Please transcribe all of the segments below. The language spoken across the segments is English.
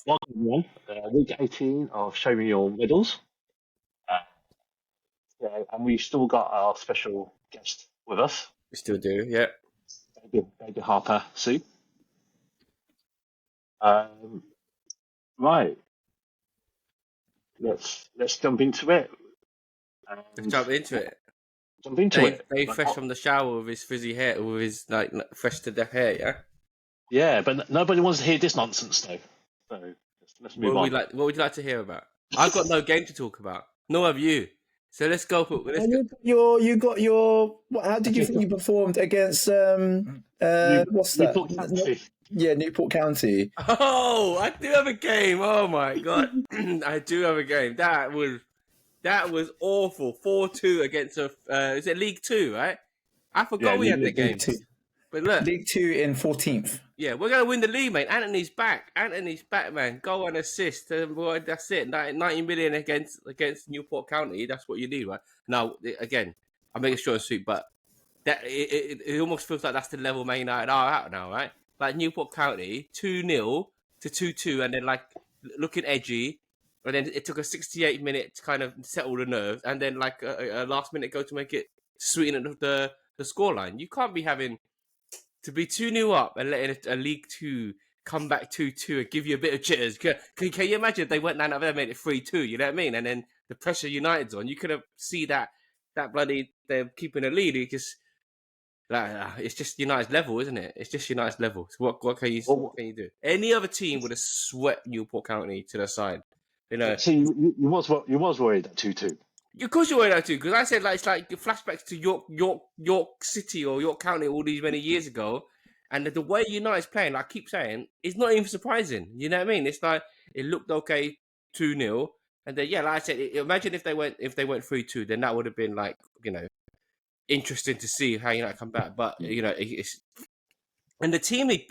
Welcome everyone. Week 18 of Show Me Your Medals. Uh, and we've still got our special guest with us, We still do, yeah. Baby Harper Sue. Um, right, let's jump into it. Let's And jump into it. jump into Dave, it. Dave Like, fresh from the shower with his frizzy hair, with his like fresh to death hair, yeah. yeah, but nobody wants to hear this nonsense though. So let's move on. What would you like to hear about? I've got no game to talk about. Nor have you. So let's go for let's And go. you got your. How did you think you performed against what's that? Newport County. Yeah, Newport County. Oh, I do have a game. Oh my god, I do have a game. That was awful. 4-2 against a is it League Two, right? I forgot we had the game. But look, League Two in 14th. yeah, we're gonna win the league, mate. Anthony's back. Anthony's back, man. Goal and assist. Boy, that's it. 90 million against Newport County. That's what you need, right? Now, again, I'm making sure and sweet, but that it almost feels like that's the level Man United are at now, right? Like Newport County, 2-0 to 2-2, and then like looking edgy, and then it took a 68 minute to kind of settle the nerves, and then like a last minute go to make it sweeten the scoreline. You can't be having to be 2-0 up and letting a League Two come back 2-2 and give you a bit of jitters. Can you imagine if they went down there and made it 3-2? You know what I mean? And then the pressure United's on, you could have see that bloody they're keeping a lead. It's just United's level, isn't it? It's just United's level. So what can you do? Any other team would have swept Newport County to the side. You know. See, you was worried at 2-2. Of course you were that too, because I said like it's like flashbacks to York City or York County all these many years ago, and the way United's playing, like I keep saying, it's not even surprising. You know what I mean? It's like it looked okay 2-0, and then yeah, like I said, imagine if they went 3-2, then that would have been like interesting to see how United come back. But it's and the team they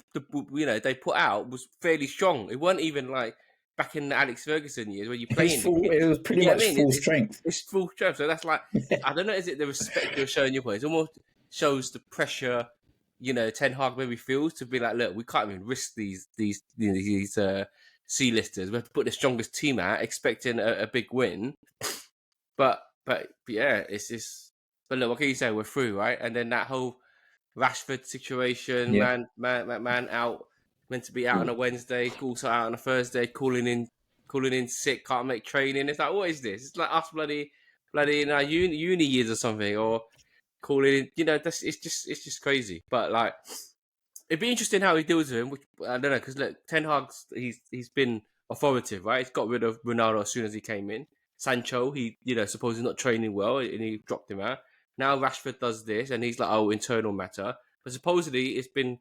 put out was fairly strong. It wasn't even like back in the Alex Ferguson years where you playing. It was pretty much full strength. It's full strength. So that's like, I don't know, is it the respect you're showing your players? It almost shows the pressure, Ten Hag maybe feels to be like, look, we can't even risk these C-listers. We have to put the strongest team out, expecting a big win. But yeah, it's just. But look, what can you say? We're through, right? And then that whole Rashford situation, man out. Meant to be out on a Wednesday, also out on a Thursday, calling in sick, can't make training. It's like, what is this? It's like us bloody uni years or something, or calling in. It's just crazy. But like, it'd be interesting how he deals with him. Which I don't know, because look, Ten Hag's he's been authoritative, right? He's got rid of Ronaldo as soon as he came in. Sancho, he supposedly not training well, and he dropped him out. Now Rashford does this, and he's like, oh, internal matter. But supposedly it's been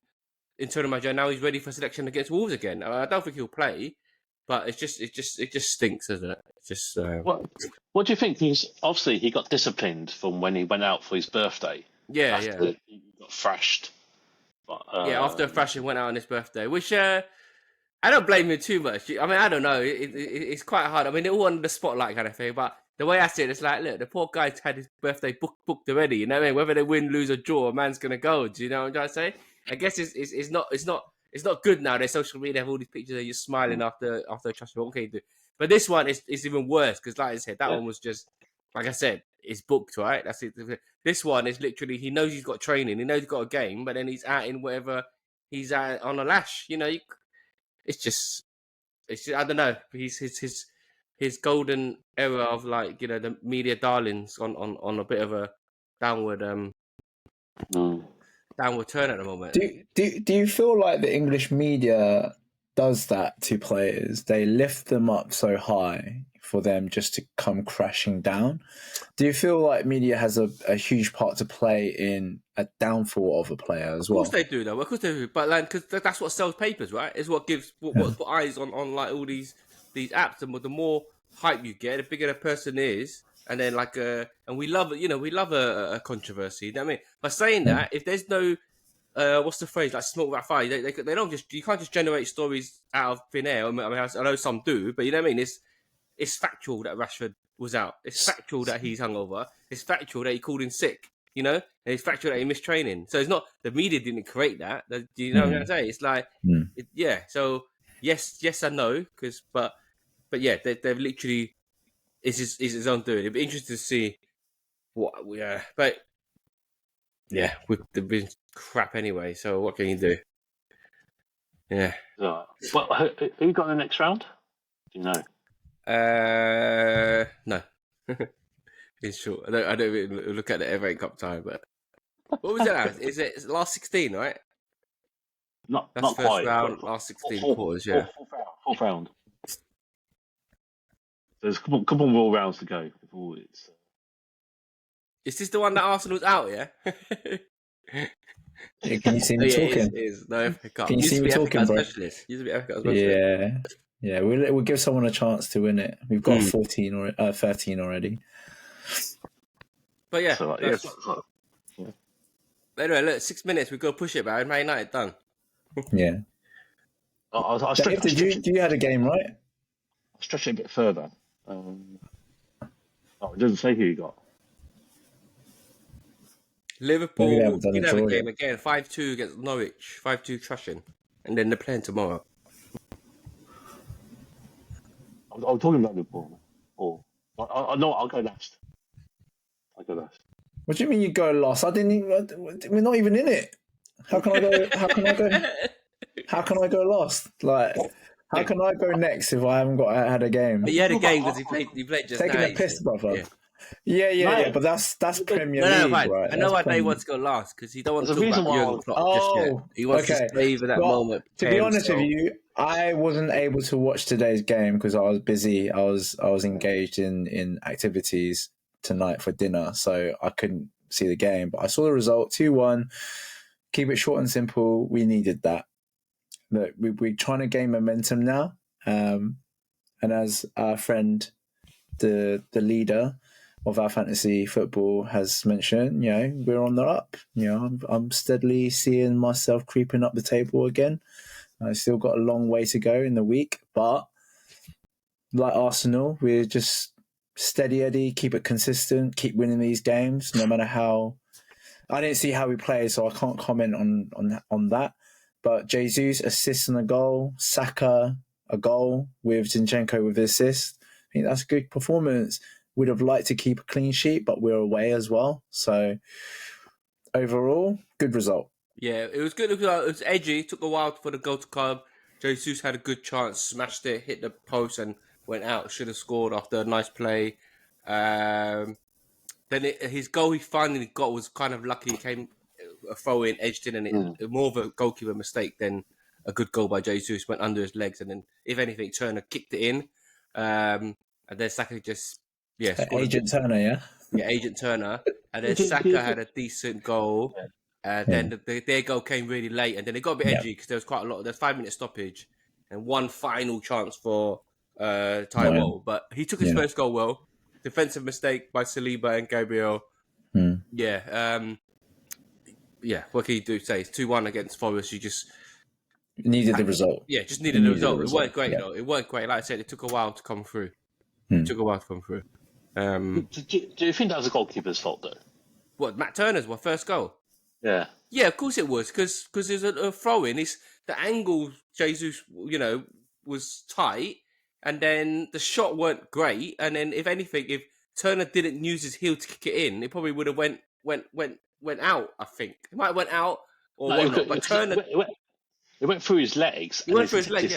internal manager. Now he's ready for selection against Wolves again. I don't think he'll play, but it just stinks, doesn't it? It's just. What do you think? Because obviously he got disciplined from when he went out for his birthday. Yeah, He got thrashed. But, after thrashing went out on his birthday, which I don't blame him too much. I mean, I don't know. It's quite hard. I mean, they're all under the spotlight kind of thing, but the way I see it, it's like, look, the poor guy's had his birthday booked already. You know what I mean? Whether they win, lose, or draw, a man's gonna go. Do you know what I'm trying to say? I guess it's not good now. Their social media have all these pictures of you smiling after a trash. Okay, but this one is even worse because, like I said, that one was just like I said, it's booked, right? That's it. This one is literally he knows he's got training, he knows he's got a game, but then he's out in whatever he's out on a lash. It's just I don't know. His golden era of like the media darlings on a bit of a downward turn at the moment. Do you feel like the English media does that to players? They lift them up so high for them just to come crashing down. Do you feel like media has a huge part to play in a downfall of a player as well? Of course they do, though. Of course they do. But because that's what sells papers, right? It's what gives what put eyes on like all these apps. And the more hype you get, the bigger the person is. And then and we love it. We love a controversy. You know what I mean? By saying that, if there's no what's the phrase, like smoke without fire, they don't just, you can't just generate stories out of thin air. I mean, I know some do, but you know what I mean? It's factual that Rashford was out. It's factual that he's hungover. It's factual that he called in sick, and it's factual that he missed training. So it's not, the media didn't create that. Do you know what I'm going to say? It's like, So yes and no, but yeah, they've literally it's his own doing. It'd be interesting to see what. Yeah, but yeah, they've been crap anyway. So what can you do? Yeah. Right. Well, who you got in the next round? Do you know? No. In short, I don't even look at the FA Cup time, but what was it now? Is it last 16, right? That's Not first quite. round, last 16 Fourth, quarters, yeah. fourth round. There's a couple more rounds to go before it's. Is this the one that Arsenal's out, yeah? Yeah, can you see Oh, me yeah, it talking? is. No FA Cup. Can you Used see to me be FA talking, Cup bro? specialist. Used to be FA Cup specialist. Yeah, yeah. We'll give someone a chance to win it. We've got 14 or 13 already. But yeah, So, that's... yeah. Anyway, look, 6 minutes. We've got to push it, man. Man United done. Yeah. Dave, did you had a game, right? Stretch it a bit further. It doesn't say who you got. Maybe they Liverpool haven't done did a have a draw game yet. again, 5-2 against Norwich, 5-2 crushing, and then they're playing tomorrow. I'm talking about Liverpool. I know. I'll go last. What do you mean you go last? I didn't even. We're not even in it. How can I go? How can I go? How can I go last? Like, how can I go next if I haven't had a game? But you had a game because he played just Taking now. a piss, brother. Yeah. Yeah. But that's Premier League, Fine. right? I know why That's they want to go last because he don't want to There's a talk about reason why Jurgen Klopp just yet. He wants to savor that moment. To be honest with you, I wasn't able to watch today's game because I was busy. I was engaged in activities tonight for dinner, so I couldn't see the game. But I saw the result, 2-1. Keep it short and simple. We needed that. Look, we're trying to gain momentum now, and as our friend, the leader of our fantasy football has mentioned, we're on the up. I'm steadily seeing myself creeping up the table again. I still got a long way to go in the week, but like Arsenal, we're just steady Eddie, keep it consistent, keep winning these games, no matter how. I didn't see how we play, so I can't comment on that. But Jesus assists and a goal, Saka a goal with Zinchenko with the assist. I think that's a good performance. Would have liked to keep a clean sheet, but we're away as well. So overall, good result. Yeah, it was good. It was edgy. It took a while for the goal to come. Jesus had a good chance, smashed it, hit the post, and went out. Should have scored after a nice play. Then his goal he finally got was kind of lucky. He came a throw in, edged in, and it more of a goalkeeper mistake than a good goal by Jesus. Went under his legs, and then if anything, Turner kicked it in, and then Saka just scored Agent Turner, yeah. Yeah, Agent Turner, and then Saka had a decent goal. Then their goal came really late, and then it got a bit edgy because there was quite a lot. There's 5-minute stoppage, and one final chance for Taiwo, but he took his first goal well. Defensive mistake by Saliba and Gabriel. Yeah, What can you do? Say it's 2-1 against Forest. You just needed the result. Yeah, just needed the result. It weren't great though. It weren't great. Like I said, it took a while to come through. Do you think that was a goalkeeper's fault though? What, Matt Turner's first goal? Yeah. Yeah, of course it was because there's a throw in. The angle Jesus, was tight, and then the shot weren't great. And then if anything, if Turner didn't use his heel to kick it in, it probably would have went out. I think it might have went out or whatnot. But Turner, it went through his legs. It went through his leg.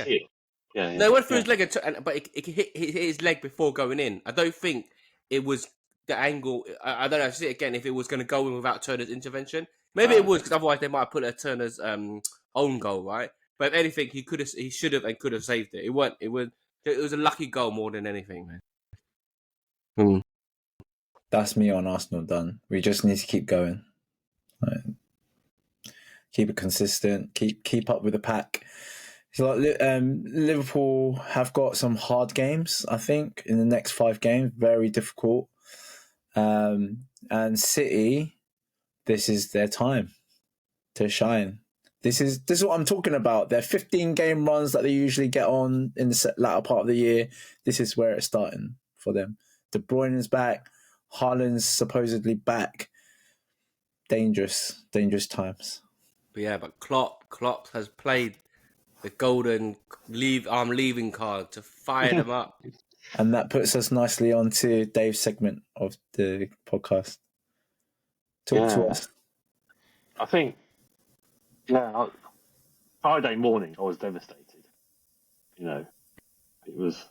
Yeah. No, it went through his leg, but it hit his leg before going in. I don't think it was the angle. I don't know. See it again if it was going to go in without Turner's intervention. Maybe it was because otherwise they might have put a Turner's own goal, right? But if anything, he should have and could have saved it. It was a lucky goal more than anything, man. That's me on Arsenal done. We just need to keep going. Right. Keep it consistent. Keep up with the pack. So Liverpool have got some hard games, I think, in the next 5 games. Very difficult. And City, this is their time to shine. This is what I'm talking about. Their 15-game runs that they usually get on in the latter part of the year. This is where it's starting for them. De Bruyne is back. Haaland's supposedly back. Dangerous times. But Klopp has played the golden I'm leaving card to fire them up. And that puts us nicely onto Dave's segment of the podcast. Talk to us. I think, Friday morning I was devastated. It was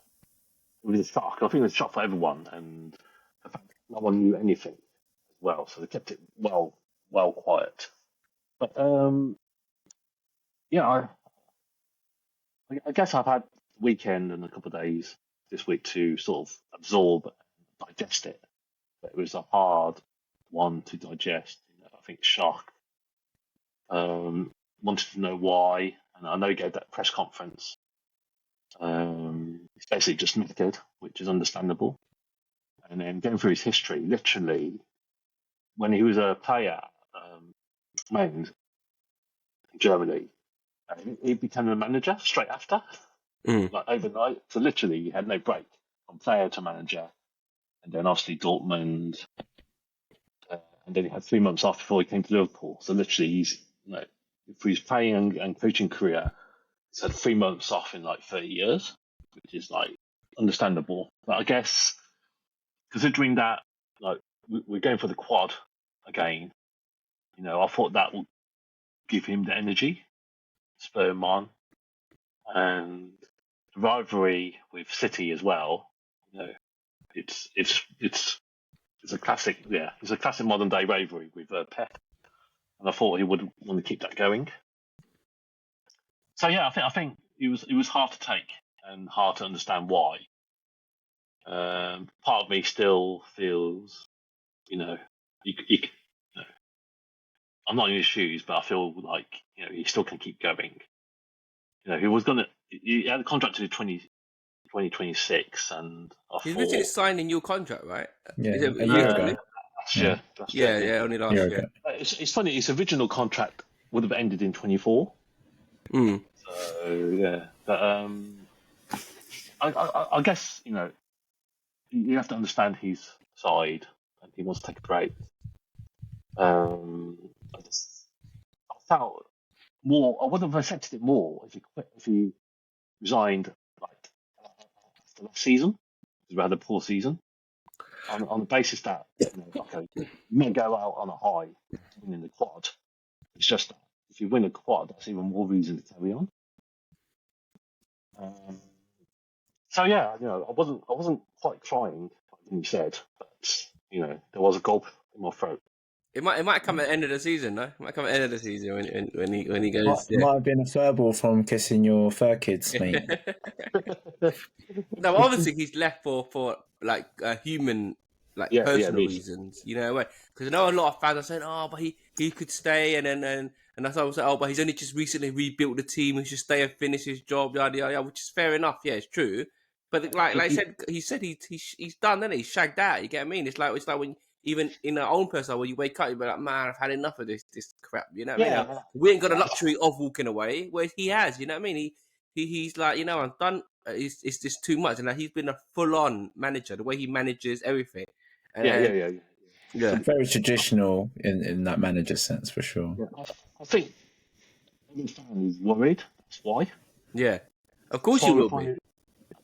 a shock. I think it was a shock for everyone, and the fact that no one knew anything as well, so they kept it well quiet. But I guess I've had the weekend and a couple of days this week to sort of absorb and digest it. But it was a hard one to digest. I think shock. Wanted to know why, and I know he gave that press conference. He's basically just knackered, which is understandable. And then going through his history, literally, when he was a player, Mainz in Germany, he became a manager straight after, like overnight. So literally, he had no break from player to manager, and then obviously Dortmund, and then he had 3 months off before he came to Liverpool. So literally, he's for his playing and coaching career, he's had 3 months off in like 30 years, which is like understandable. But I guess considering that, like we're going for the quad again, I thought that would give him the energy, spur him on, and the rivalry with City as well. It's a classic, it's a classic modern day rivalry with Pep, and I thought he would want to keep that going. So I think it was hard to take and hard to understand why. Part of me still feels, I'm not in his shoes, but I feel like he still can keep going. He had a contract to 2026, and He's literally signed a new contract, right? Yeah, Is it a year ago. last year. Yeah, only last year. It's funny. His original contract would have ended in 24. So but I guess you have to understand his side, and he wants to take a break. I felt more. I would have accepted it more if he resigned like after last season, because we had a poor season. On the basis that okay, you may go out on a high, winning the quad. It's just that if you win a quad, that's even more reason to carry on. I wasn't quite crying like you said, but there was a gulp in my throat. It might come at the end of the season, no? It might come at the end of the season when he goes. Might have been a furball from kissing your fur kids, mate. No, obviously he's left for like human, like personal reasons, because I know a lot of fans are saying, "Oh, but he could stay," and that's why I was like, "Oh, but he's only just recently rebuilt the team. He should stay and finish his job." Yada yada, yada, which is fair enough. Yeah, it's true. But like I said, he's done, isn't he? He's shagged out. You get what I mean? It's like when even in our own personal, when you wake up, you're like, "Man, I've had enough of this crap." You know what I mean? We ain't got the luxury of walking away, where he has. You know what I mean? He's like, I'm done. It's just too much, and like, he's been a full-on manager. The way he manages everything. Yeah. Very traditional in that manager sense, for sure. Yeah, I think every fan is worried. That's why. Yeah, of course you will be.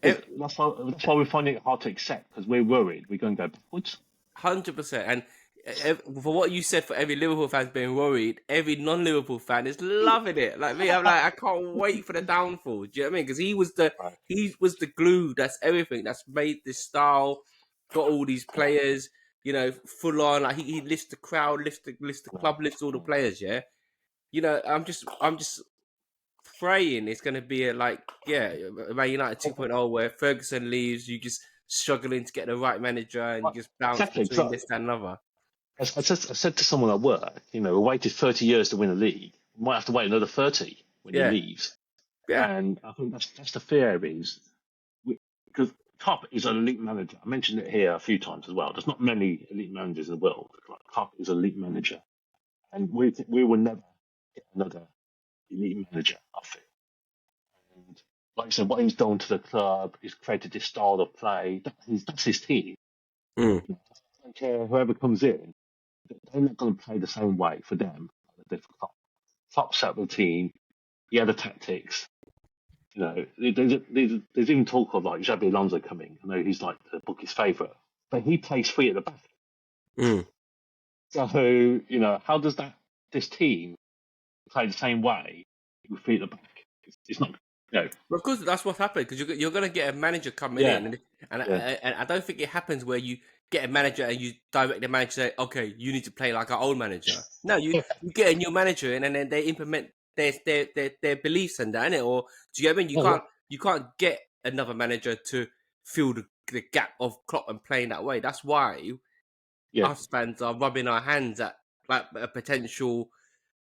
That's why we're finding it hard to accept, because we're worried we're going to go backwards. 100%. And for what you said, for every Liverpool fan's being worried, every non-Liverpool fan is loving it. Like me, I'm like, I can't wait for the downfall. Do you know what I mean? Because he was the glue. That's everything. That's made this style. Got all these players, full on. Like he lifts the crowd, lifts the club, lifts all the players. Yeah. I'm just praying it's going to be Man United 2.0, where Ferguson leaves, you just struggling to get the right manager, and you just bounce between this and another. I said to someone at work, we waited 30 years to win a league. We might have to wait another 30 when he leaves. Yeah. And I think that's the fear is, because Klopp is an elite manager. I mentioned it here a few times as well. There's not many elite managers in the world. Klopp is an elite manager. And we will never get another elite manager, I feel. And like I said, what he's done to the club, he's created this style of play. That's his team. I don't care whoever comes in, they're not going to play the same way for them. Klopp set up the team, he had the tactics, You know, there's even talk of like Xabi Alonso coming. I know he's like the bookie's favourite, but he plays free at the back. Mm. So you know, how does this team play the same way with free at the back? It's not. You know, Of course, that's what happened because you're going to get a manager coming yeah, in, and yeah. I don't think it happens where you get a manager and you direct the manager say, okay, you need to play like our old manager. No, you get a new manager in, and then they implement their beliefs and that, innit? Or do you get what I mean? You can't get another manager to fill the gap of Klopp and playing that way. That's why Yeah. us fans are rubbing our hands at like a potential,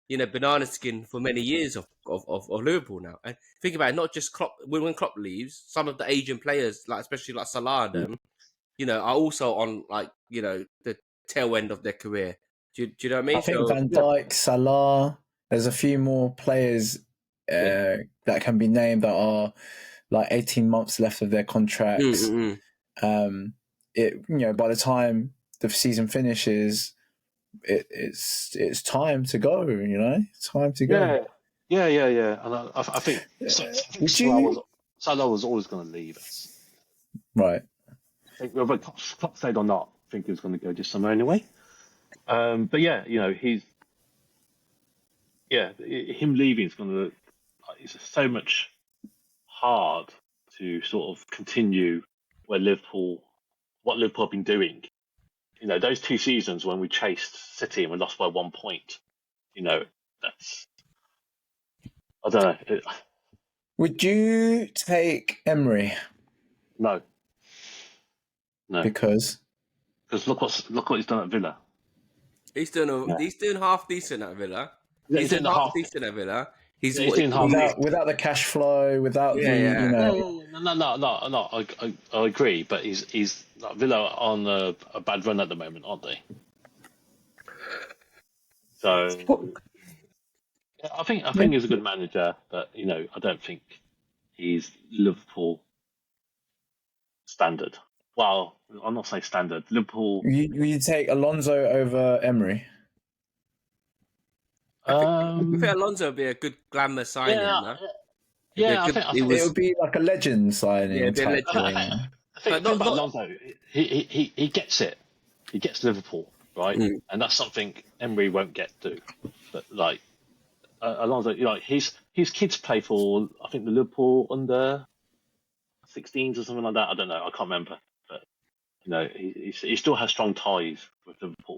banana skin for many years of Liverpool now. And think about it, not just Klopp. When Klopp leaves, some of the Asian players, like especially like Salah, and them, are also on like the tail end of their career. Do you know what I mean? I think So Van Dijk, Salah. There's a few more players yeah. that can be named that are like 18 months left of their contracts. By the time the season finishes, it's time to go. It's time to go. Yeah. And I think Salah was always going to leave us. Right. I think whether Klopp stayed or not, I think he was going to go this summer anyway. But yeah, him leaving is going to. It's so much hard to sort of continue what Liverpool have been doing. Those 2 seasons when we chased City and we lost by 1 point. That's, I don't know. Would you take Emery? No. Because look what he's done at Villa. He's doing half decent at Villa. He's doing half decent at Villa. He's doing without the cash flow, without No. I agree, but he's like Villa on a bad run at the moment, aren't they? So I think he's a good manager, but I don't think he's Liverpool standard. Well, I'm not saying standard. Liverpool. Will you take Alonso over Emery? I think Alonso would be a good glamour signing. I think it would be like a legend signing. Yeah, it'd be a legend. I think about Alonso, he gets it. He gets Liverpool, right? And that's something Emery won't get to. But like Alonso, his kids play for I think the Liverpool under 16s or something like that. I don't know. I can't remember. But he still has strong ties with Liverpool.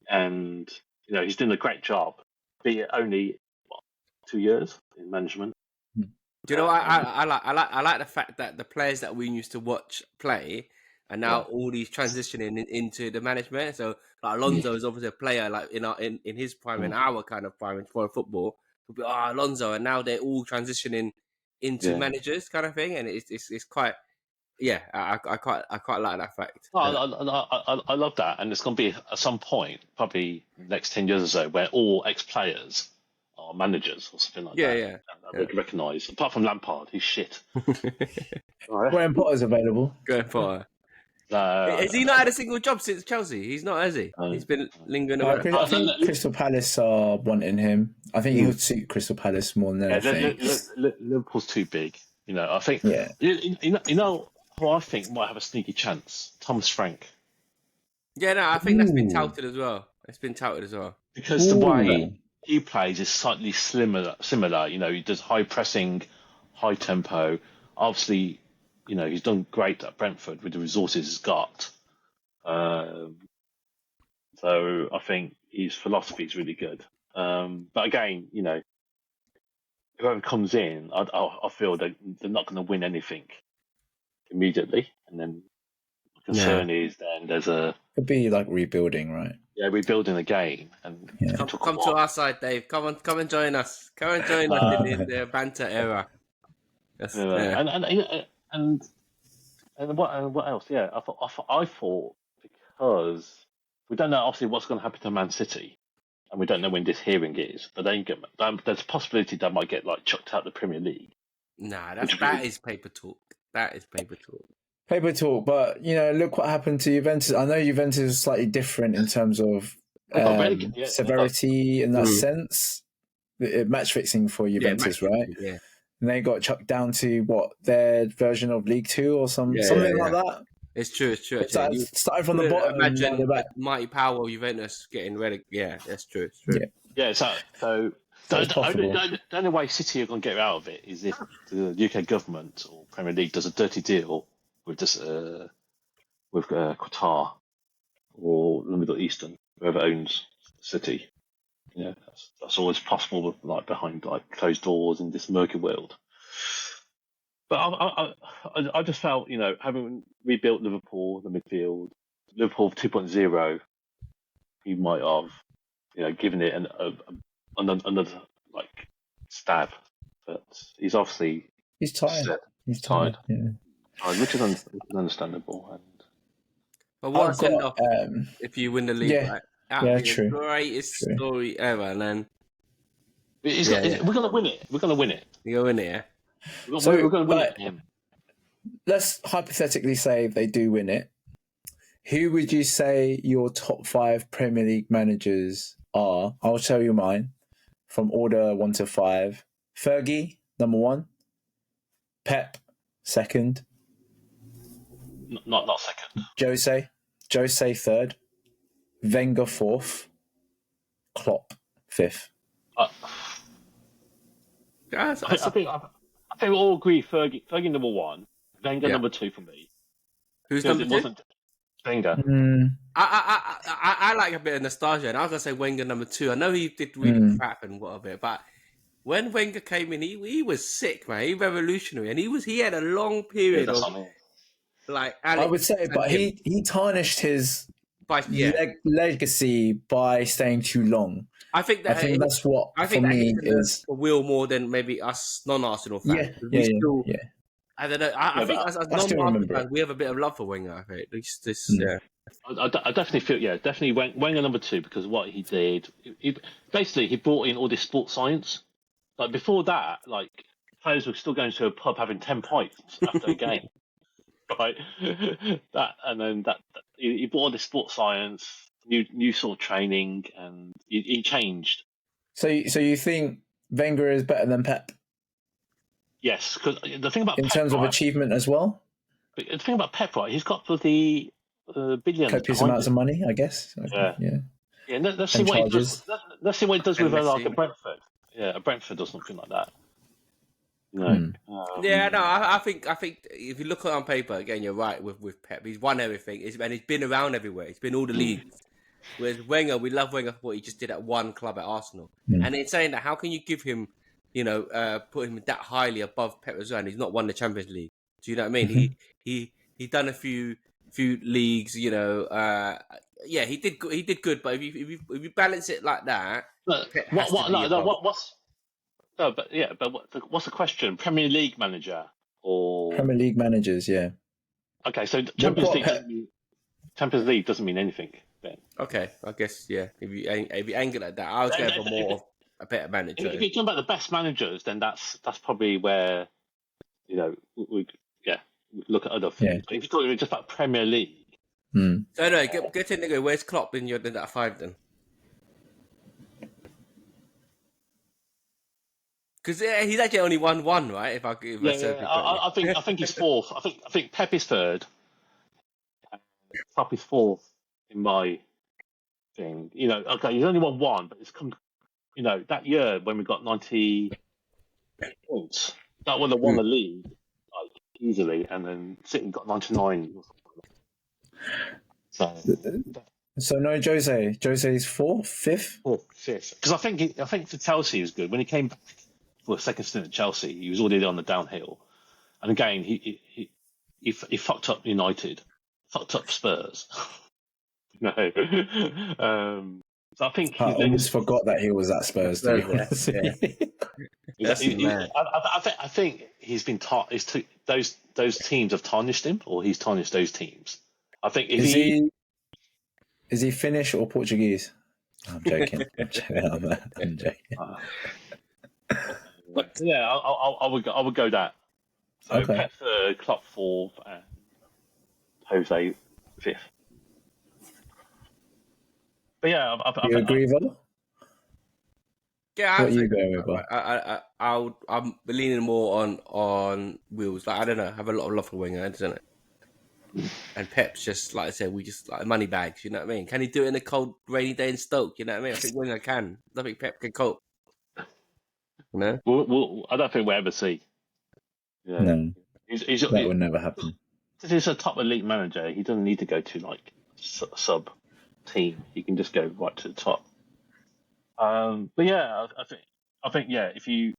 And he's doing a great job. Be it only 2 years in management. Do you know? I like the fact that the players that we used to watch play are now all these transitioning into the management. So like Alonso is obviously a player like in his prime, in our kind of prime for football. We'll be Alonso, and now they're all transitioning into managers kind of thing, and it's quite. Yeah, I quite like that fact. I love that, and it's going to be at some point, probably the next 10 years or so, where all ex-players are managers or something like that. Yeah. We can recognise. Apart from Lampard, he's shit. Graham Potter's available. Graham Potter. Has he not had a single job since Chelsea? He's not, has he? He's been lingering around. I think Crystal Palace are wanting him. I think he would suit Crystal Palace more than anything. Liverpool's too big. I think. Yeah. You know who I think might have a sneaky chance? Thomas Frank. Yeah, no, I think that's been touted as well. It's been touted as well. Because the way he plays is slightly similar. He does high pressing, high tempo. Obviously, he's done great at Brentford with the resources he's got. So I think his philosophy is really good. But again, whoever comes in, I feel that they're not going to win anything immediately. And then the concern is then there's it'd be like rebuilding, right? Yeah, rebuilding again. And come to our side, Dave. Come and join us. Come and join us in the banter era. Yes, And what else? Yeah, I thought because we don't know obviously what's going to happen to Man City, and we don't know when this hearing is, but there's a possibility they might get like chucked out of the Premier League. Nah, that is paper talk. That is paper talk. Paper talk, but look what happened to Juventus. I know Juventus is slightly different in terms of severity in that sense. match fixing for Juventus, match right? fixing, yeah. And they got chucked down to what, their version of League Two or something like that. It's true. It's true. Started from the bottom and now they're back. Mighty power of Juventus getting ready. Yeah, that's true. It's true. Yeah. So the only way City are going to get out of it is if the UK government or Premier League does a dirty deal with this with Qatar or the Middle Eastern, whoever owns City. Yeah, that's always possible with, like, behind like closed doors in this murky world. But I just felt, having rebuilt Liverpool, the midfield, Liverpool 2.0, he might have, given it another like stab. But he's obviously tired. He's tired. Yeah. Tired, which is understandable. But what a send off if you win the league, right? True. Greatest story ever, and then we're gonna win it. We're gonna win it. You're gonna win it, yeah. We're gonna win it. Let's hypothetically say they do win it. Who would you say your top 5 Premier League managers are? I'll tell you mine from order 1 to 5. Fergie, number 1. Pep, second. Not second. Jose, third. Wenger, 4th. Klopp, 5th. I think we all agree Fergie number 1, Wenger number 2 for me. Who's number 2? Wenger. I like a bit of nostalgia, and I was gonna say Wenger number 2. I know he did really crap and whatever, but when Wenger came in, he was sick, man. He revolutionary, and he had a long period of like. Alex, I would say, but he tarnished his legacy by staying too long. I think that's what for me is a will more than maybe us non-Arsenal fans. Yeah. I don't know. I think as non-Arsenal fans, we have a bit of love for Wenger. I think I definitely feel definitely Wenger number 2 because of what he did. He brought in all this sports science. Like before that, like players were still going to a pub having 10 pints after a game. Right, he brought all this sports science, new sort of training, and he changed. So you think Wenger is better than Pep? Yes, because the thing about in Pep, terms of achievement as well. The thing about Pep, right? He's got the billions, copious amounts of money, I guess. Yeah. Let's see what he does. Let's see what he does with like a Brentford. Yeah, a Brentford or something like that. I think if you look at it on paper, again, you're right with Pep. He's won everything, and he's been around everywhere. He's been all the leagues. Whereas Wenger, we love Wenger for what he just did at one club at Arsenal. And in saying that, how can you give him, put him that highly above Pep as well? And he's not won the Champions League. Do you know what I mean? He done a few leagues. He did good. But if you balance it like that, what's the question? Premier League manager or Premier League managers? Yeah. Okay, so Champions League doesn't mean anything then. Okay, I guess if you angle like that, I was going for more of a better manager. If you're talking about the best managers, then that's probably where we look at other things. But if you're talking just about Premier League, so anyway, get in there. Where's Klopp in that 5 then? Because he's actually only won 1, right? I think he's 4th. I think Pep is 3rd. Klopp is 4th in my thing. Okay, he's only won 1, but it's come. That year when we got 90 points, that would have won the league like easily, and then City got 99. So no Jose. Jose's 4th, 5th. 5th. Because I think for Chelsea he was good when he came back for a second stint at Chelsea. He was already on the downhill, and again he fucked up United, fucked up Spurs. So I think I almost forgot that he was at Spurs. To be honest. I think he's been taught. Those teams have tarnished him, or he's tarnished those teams. I think is he Finnish or Portuguese? I'm joking. I'm joking. But yeah, I would go that. So okay. Pep 3rd, Klopp 4th, and Jose 5th. But yeah, you agree, though? Yeah, What I'd are you say going with, Bob? I'm leaning more on Wheels. Like I don't know, have a lot of love for Wenger, isn't it? And Pep's just like I said, we just like money bags. You know what I mean? Can he do it in a cold, rainy day in Stoke? You know what I mean? I think Wenger can. I think Pep can cope. You know? I don't think we'll ever see. You know, No, he's that would never happen. he's a top elite manager. He doesn't need to go to like sub team. He can just go right to the top. But yeah, I think yeah. If we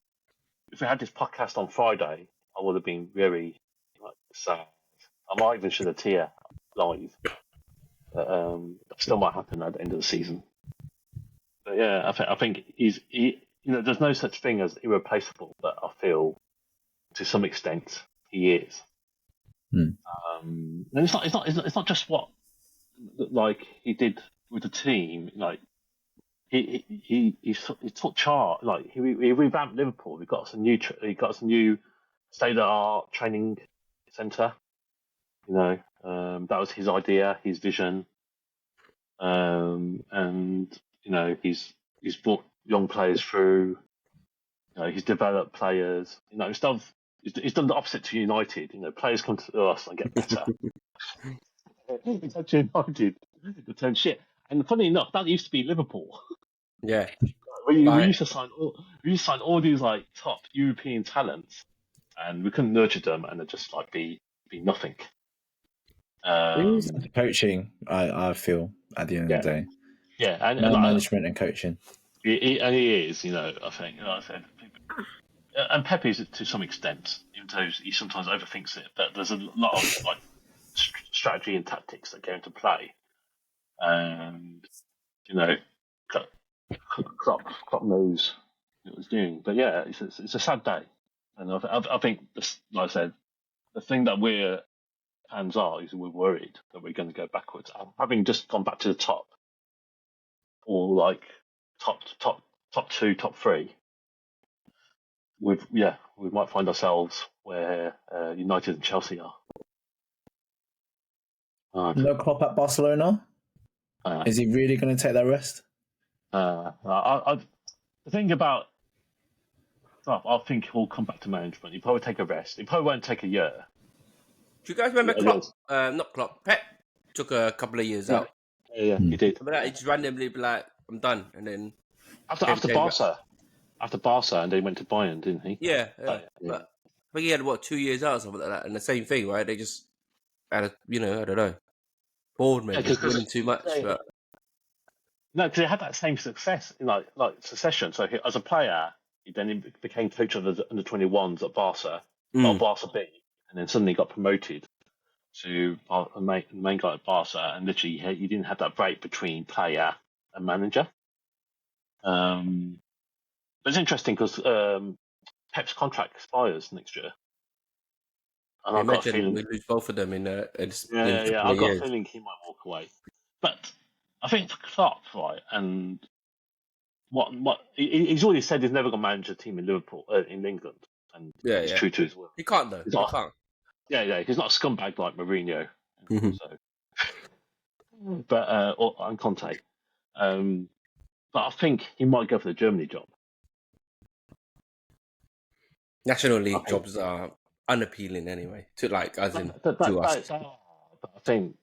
had this podcast on Friday, I would have been very like sad. I might even shed a tear live. But, that still might happen at the end of the season. But yeah, I think he. You know, there's no such thing as irreplaceable, but I feel to some extent he is. Hmm. And it's not just what like he did with the team. Like he took charge. Like he revamped Liverpool. He got some new state of the art training centre. You know, that was his idea, his vision. And you know he's brought young players through. You know, he's developed players. You know, he's done the opposite to United. You know, players come to us and get better. He's had United to turn shit. And funny enough, that used to be Liverpool. Yeah. we Like, used to sign all these like top European talents, and we couldn't nurture them, and they'd just like be nothing. Coaching, I feel at the end of the day, Yeah, and management and coaching. He is, you know, I think, like I said, and Pep is to some extent, even though he sometimes overthinks it. But there's a lot of like strategy and tactics that go into play, and you know, Klopp knows what he's doing. But yeah, it's a sad day, and I think, like I said, the thing that we're fans are is we're worried that we're going to go backwards. Having just gone back to the top, or like top two, top three. We might find ourselves where United and Chelsea are. No Klopp at Barcelona. Is he really going to take that risk? The thing about Klopp, I think he'll come back to management. He'll probably take a rest. He probably won't take a year. do you guys remember Klopp? Not Klopp. Pep took a couple of years out. Yeah, he did. Remember that? He just randomly be like, "I'm done," and then After Barca, and then he went to Bayern, didn't he? yeah. But I think he had 2 years out or something like that, and the same thing, right? They just had I don't know, bored maybe, winning too much. But no, because he had that same success in like succession. So as a player, he then became coach of the under 21s at Barca, or Barca B, and then suddenly got promoted to a main guy at Barca, and literally he didn't have that break between player and manager. But it's interesting because Pep's contract expires next year. And I've got a feeling we lose both of them in I've got a feeling he might walk away. But I think for Klopp, right, and what he's already said he's never going to manage a team in Liverpool, in England, and it's true to his word. He can't though. He can't. Yeah, he's not a scumbag like Mourinho. Mm-hmm. So, but and Conte. But I think he might go for the Germany job. National League jobs are unappealing anyway. To like, as in to us. But I think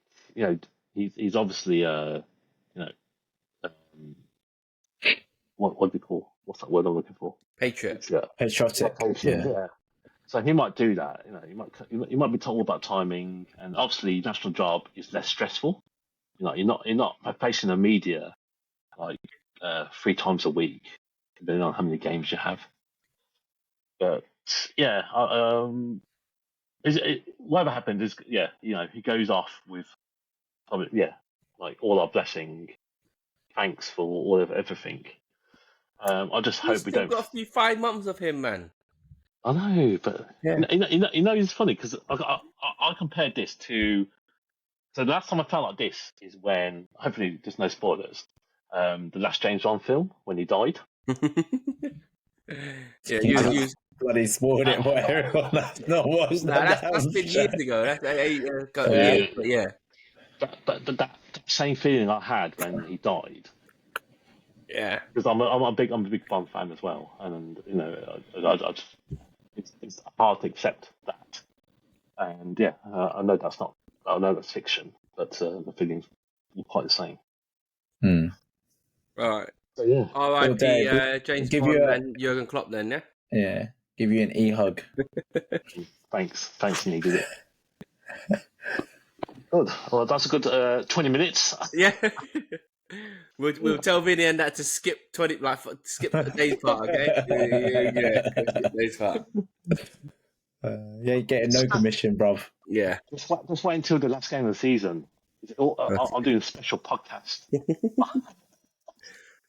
he's obviously what do you call? What's that word I'm looking for? Patriot. Patriotic. Yeah. So he might do that. You might be told about timing, and obviously, national job is less stressful. You're not facing the media like 3 times a week, depending on how many games you have. But yeah, whatever happened is he goes off with like all our blessing, thanks for all of everything. I just hope we don't. Got a few 5 months of him, man. I know, but it's funny because I compared this to. So the last time I felt like this is when, hopefully there's no spoilers, the last James Bond film when he died. Yeah, you bloody spoiled it for everyone that's not watched that. That's been years ago. That's But that same feeling I had when he died, Yeah. Because I'm a big Bond fan as well, and it's hard to accept that. And yeah, I know that's fiction, but the feelings are quite the same. Hmm. Right. So yeah, Well, R.I.P. Dave, James give you Bond a and Jurgen Klopp then, yeah? yeah, give you an e-hug. thanks, needed it. Good. Well, that's a good 20 minutes. Yeah. We'll tell Vinny and that to skip 20, like, skip Dave's part, okay? Yeah, skip Dave's part. Yeah, you're getting no commission, bruv. Yeah. Just wait until the last game of the season. I'm doing a special podcast.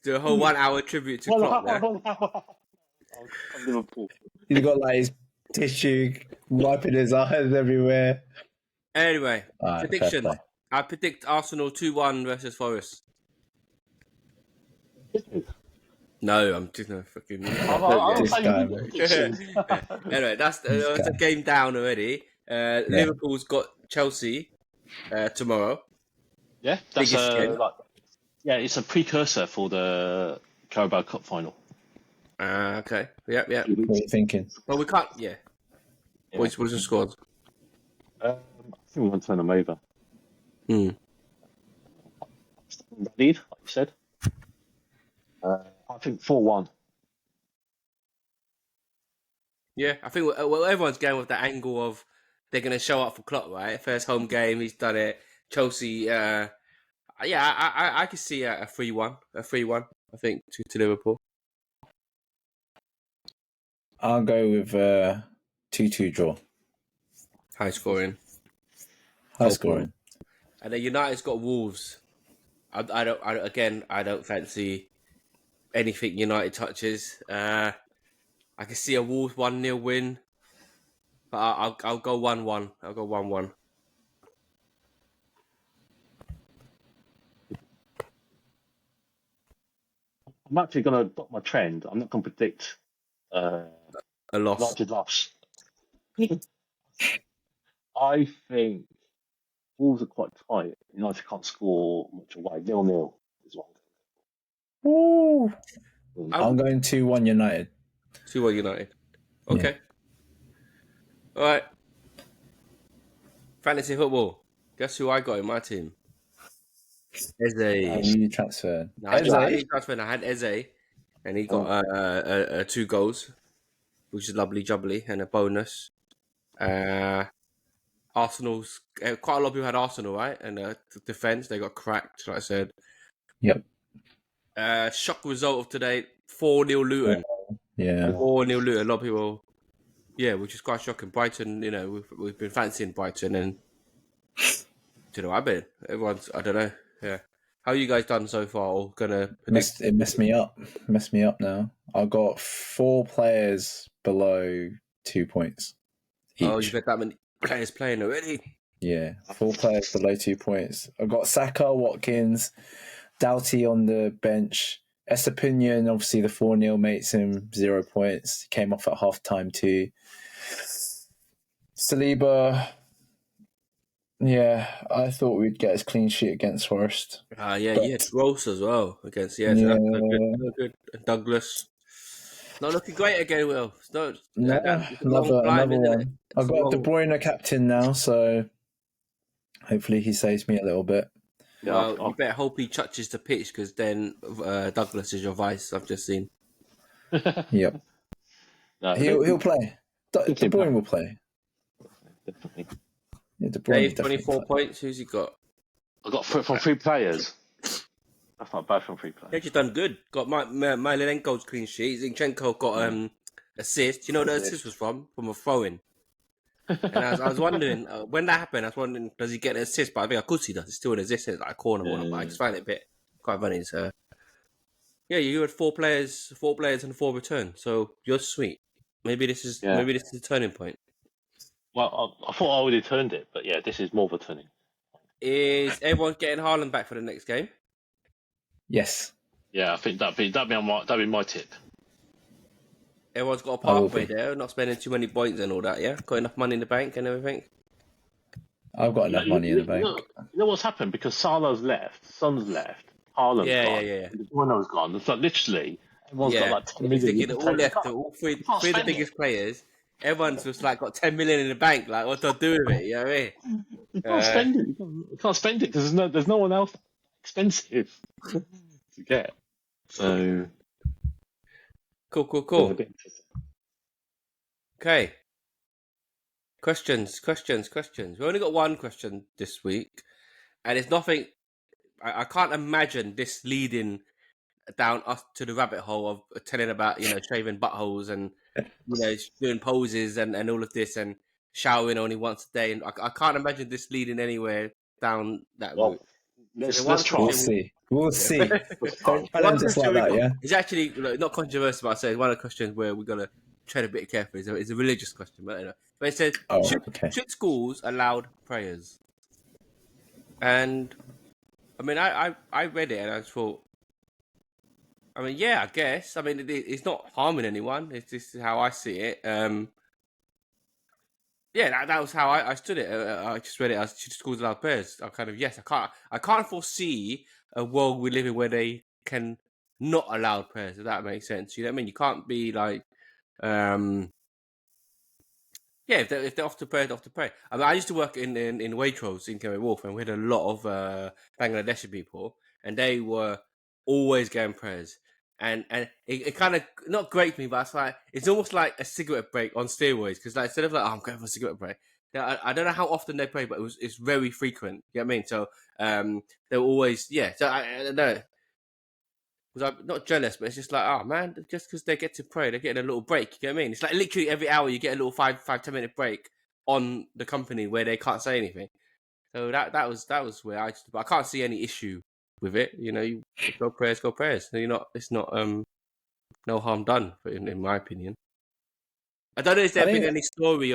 Do a whole 1 hour tribute to Klopp there. On Liverpool. He's got like his tissue wiping his eyes everywhere. Anyway, All right, fair prediction. play. I predict Arsenal 2-1 versus Forest. No, I'm just gonna fucking. This guy, man. Anyway, that's a game down already. Liverpool's got Chelsea tomorrow. Yeah, that's Biggest game. it's a precursor for the Carabao Cup final. Okay. Yep. What are you thinking? Well, we can't. Yeah. What's the scores? I think we want to turn them over. Hmm. Lead, like you said. I think 4-1. Yeah, I think everyone's going with the angle of they're going to show up for Klopp, right? First home game, he's done it. Chelsea, I could see a 3-1, I think, to Liverpool. I'll go with 2-2 draw. High scoring. High scoring. And then United's got Wolves. I don't fancy anything United touches. I can see a Wolves 1-0 win, but I'll go 1-1. I'll go 1-1. I'm actually going to adopt my trend. I'm not going to predict A loss. United loss. I think Wolves are quite tight. United can't score much away. 0-0 is one. Woo! I'm going 2-1 United. 2-1 United. Okay. Yeah. All right. Fantasy football. Guess who I got in my team? Eze. You transferred. I didn't transfer. I had Eze, and he got 2 goals, which is lovely jubbly, and a bonus. Arsenal's quite a lot of people had Arsenal, right? And defense, they got cracked, like I said. Yep. Shock result of today: 4-0 Luton. Yeah. 4-0 Luton. A lot of people, which is quite shocking. Brighton, we've been fancying Brighton, and do you know what I mean? I don't know. Yeah. How you guys done so far? Or gonna predict? It messed me up. Messed me up now. I got 4 players below 2 points each. Oh, you've got that many players playing already? Yeah, 4 players below 2 points. I've got Saka, Watkins, Doughty on the bench. Estepinian, obviously the 4-0 makes him 0 points. Came off at half time too. Saliba, yeah, I thought we'd get his clean sheet against Forest. Yeah, Gross as well against so that's good. And Douglas, not looking great again, Will. Another one. I've got De Bruyne captain now, so hopefully he saves me a little bit. Well, you better hope he touches the pitch because then Douglas is your vice. I've just seen. Yep. He'll play. De Bruyne will play. Definitely. Yeah, De Bruyne Dave, 24 points. Who's he got? I got from 3 players. That's not bad from 3 players. He's actually done good. Got Mylenko's clean sheet. Zinchenko got assist. You know where the assist was from? From a throw-in. And I was wondering when that happened. I was wondering, does he get an assist? But I think of course he does. It's still an assist. It's like a corner one. But I just find it a bit quite funny. So yeah, you had 4 players and 4 returns. So you're sweet. Maybe this is the turning point. Well, I thought I already turned it, but yeah, this is more of a turning. Is everyone getting Haaland back for the next game? Yes. Yeah, I think that'd be my tip. Everyone's got a pathway there, not spending too many points and all that, yeah? Got enough money in the bank and everything? I've got enough money in the bank. You know what's happened? Because Salah's left, Son's left, Haaland's Yeah, yeah, gone, yeah. De Bruyne's gone. It's like literally everyone's got Yeah. like 10 You're million. You thinking can all take. You left, can't. all You three can't of the spend it. biggest players. Everyone's just like got 10 million in the bank. Like, what do I do with it? You know what I mean? You can't spend it. You can't spend it because there's no one else expensive to get. So Cool, cool, yeah, a cool. bit interesting. Okay. Questions. We only got one question this week, and it's nothing. I can't imagine this leading down us to the rabbit hole of telling about shaving buttholes and doing poses and all of this and showering only once a day, and I can't imagine this leading anywhere down that route. Well, So the let's one We'll try. question, see. We'll see. Let's try. Don't one challenge us question like we that, got yeah? is actually not controversial, but I say it's one of the questions where we're gonna tread a bit carefully. It's a religious question, but anyway. But it says, Oh, should okay. should schools allowed prayers? And I mean, I read it and I thought, I mean, yeah, I guess. I mean, it's not harming anyone. It's just how I see it. Yeah, that was how I stood it. I just read it as should schools allow prayers. I kind of yes, I can't foresee a world we live in where they can not allow prayers. If that makes sense, you know what I mean? You can't be like, um, yeah, if they're off to pray, they're off to pray. I mean, I used to work in Waitrose in Canary Wharf, and we had a lot of Bangladeshi people, and they were always getting prayers. And it kind of not grated me, but it's like it's almost like a cigarette break on steroids. Because like instead of like, oh, I'm going for a cigarette break, I don't know how often they pray, but it's very frequent. You know what I mean? So they're always So I don't know. Because I'm not jealous, but it's just like, oh man, just because they get to pray, they're getting a little break. You know what I mean? It's like literally every hour you get a little 10 minute break on the company where they can't say anything. So that was where but I can't see any issue with it. You know, you go prayers, go prayers. You're not. It's not no harm done, in my opinion. I don't know if I there have been think any story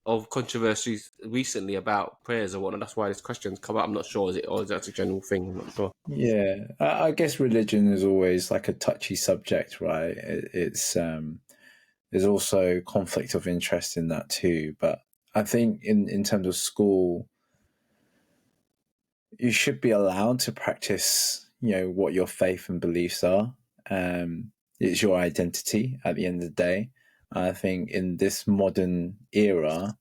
of controversies recently about prayers or whatnot. That's why this question's come up. I'm not sure. Is that a general thing? I'm not sure. yeah, I guess religion is always like a touchy subject, right? It's there's also conflict of interest in that too. But I think in terms of school, you should be allowed to practice, what your faith and beliefs are. It's your identity at the end of the day. I think in this modern era,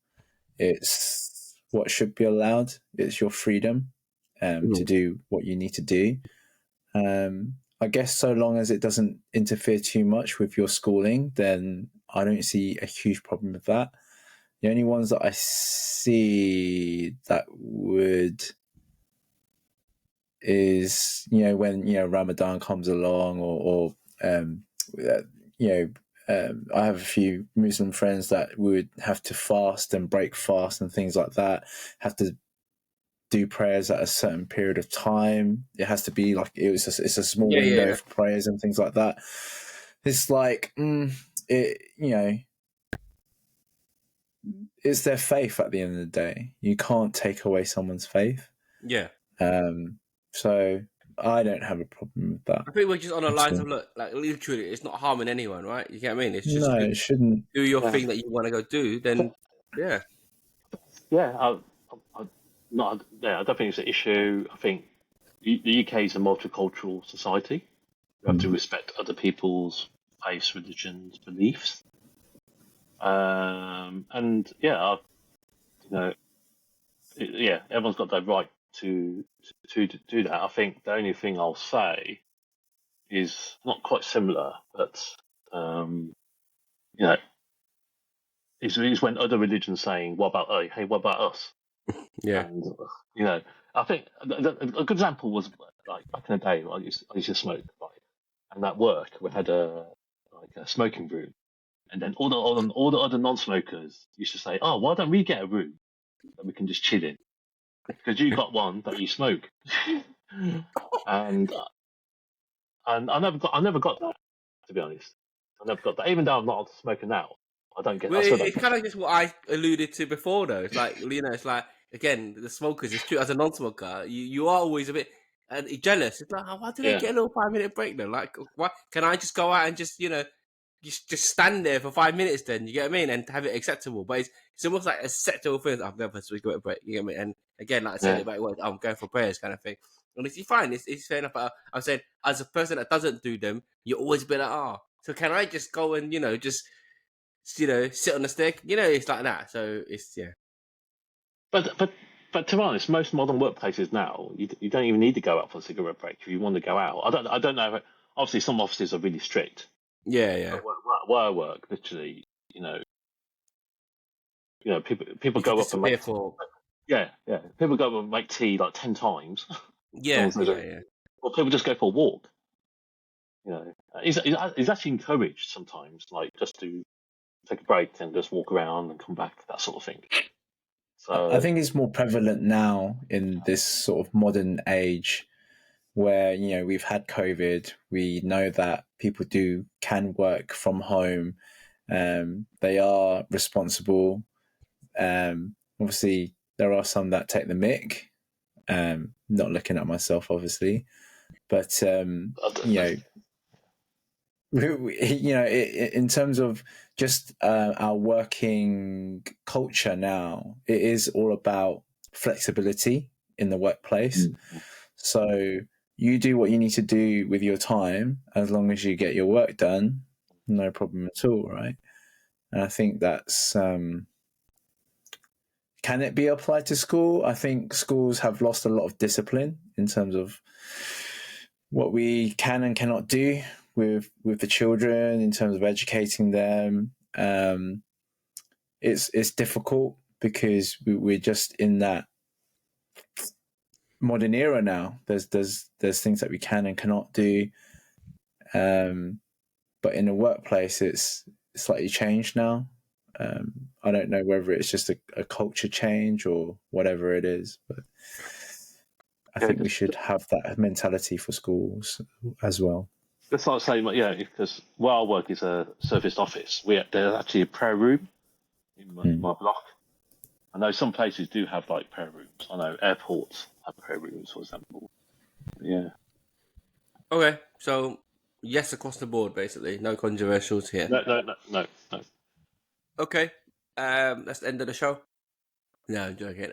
it's what should be allowed. It's your freedom to do what you need to do. I guess so long as it doesn't interfere too much with your schooling, then I don't see a huge problem with that. The only ones that I see that would is when Ramadan comes along, or I have a few Muslim friends that would have to fast and break fast and things like that, have to do prayers at a certain period of time. It has to be like it's a small window for prayers and things like that. It's like it's their faith at the end of the day. You can't take away someone's faith. Yeah. So I don't have a problem with that. I think we're just on the lines of look, like literally, it's not harming anyone, right? You get what I mean? It's just No, it shouldn't. do your thing that you want to go do. Then, yeah, Yeah, I don't think it's an issue. I think the UK is a multicultural society. You have to respect other people's faiths, religions, beliefs. And everyone's got the right to do that. I think the only thing I'll say is not quite similar, but is when other religions saying, "What about hey, what about us?" yeah, And I think a good example was like back in the day, I used to smoke, right? And at work we had a smoking room, and then all the other non-smokers used to say, "Oh, why don't we get a room that we can just chill in? Because you got one that you smoke." and I never got that, to be honest. I never got that, even though I'm not a smoker now. I don't get. well, I still don't it's get. kind of just what I alluded to before, though. It's like it's like again the smokers. It's true as a non-smoker, you are always a bit jealous. It's like, oh, why do they Yeah, get a little 5 minute break though? Like, why can I just go out and just just stand there for 5 minutes? Then you get what I mean, and have it acceptable. But it's almost like a acceptable thing. I've never swig a break. You get what I mean? And again, like I said, yeah. about I'm going for prayers kind of thing. And it's fine. It's fair enough. But I said, as a person that doesn't do them, you always be like, so can I just go and just sit on the stick? It's like that. So it's But to be honest, most modern workplaces now, you don't even need to go out for a cigarette break if you want to go out. I don't know. Obviously, some offices are really strict. yeah. But where I work, literally, people go up and make people go up and make tea like 10 times. Yeah. Or people just go for a walk. It's actually encouraged sometimes, like just to take a break and just walk around and come back, that sort of thing. So I think it's more prevalent now in this sort of modern age where, we've had COVID. We know that people can work from home. They are responsible. Obviously, there are some that take the mick. Not looking at myself, obviously, but in terms of just our working culture now, it is all about flexibility in the workplace. So you do what you need to do with your time as long as you get your work done, no problem at all, right? And I think that's can it be applied to school? I think schools have lost a lot of discipline in terms of what we can and cannot do with the children in terms of educating them. It's difficult because we're just in that modern era now. There's things that we can and cannot do, but in the workplace it's slightly changed now. I don't know whether it's just a culture change or whatever it is, but I think we should have that mentality for schools as well. That's like saying, because where I work is a serviced office. There's actually a prayer room in my block. I know some places do have like prayer rooms. I know airports have prayer rooms, for example. Yeah. Okay, so yes across the board, basically. No controversials here. No. Okay, that's the end of the show. No, I'm joking.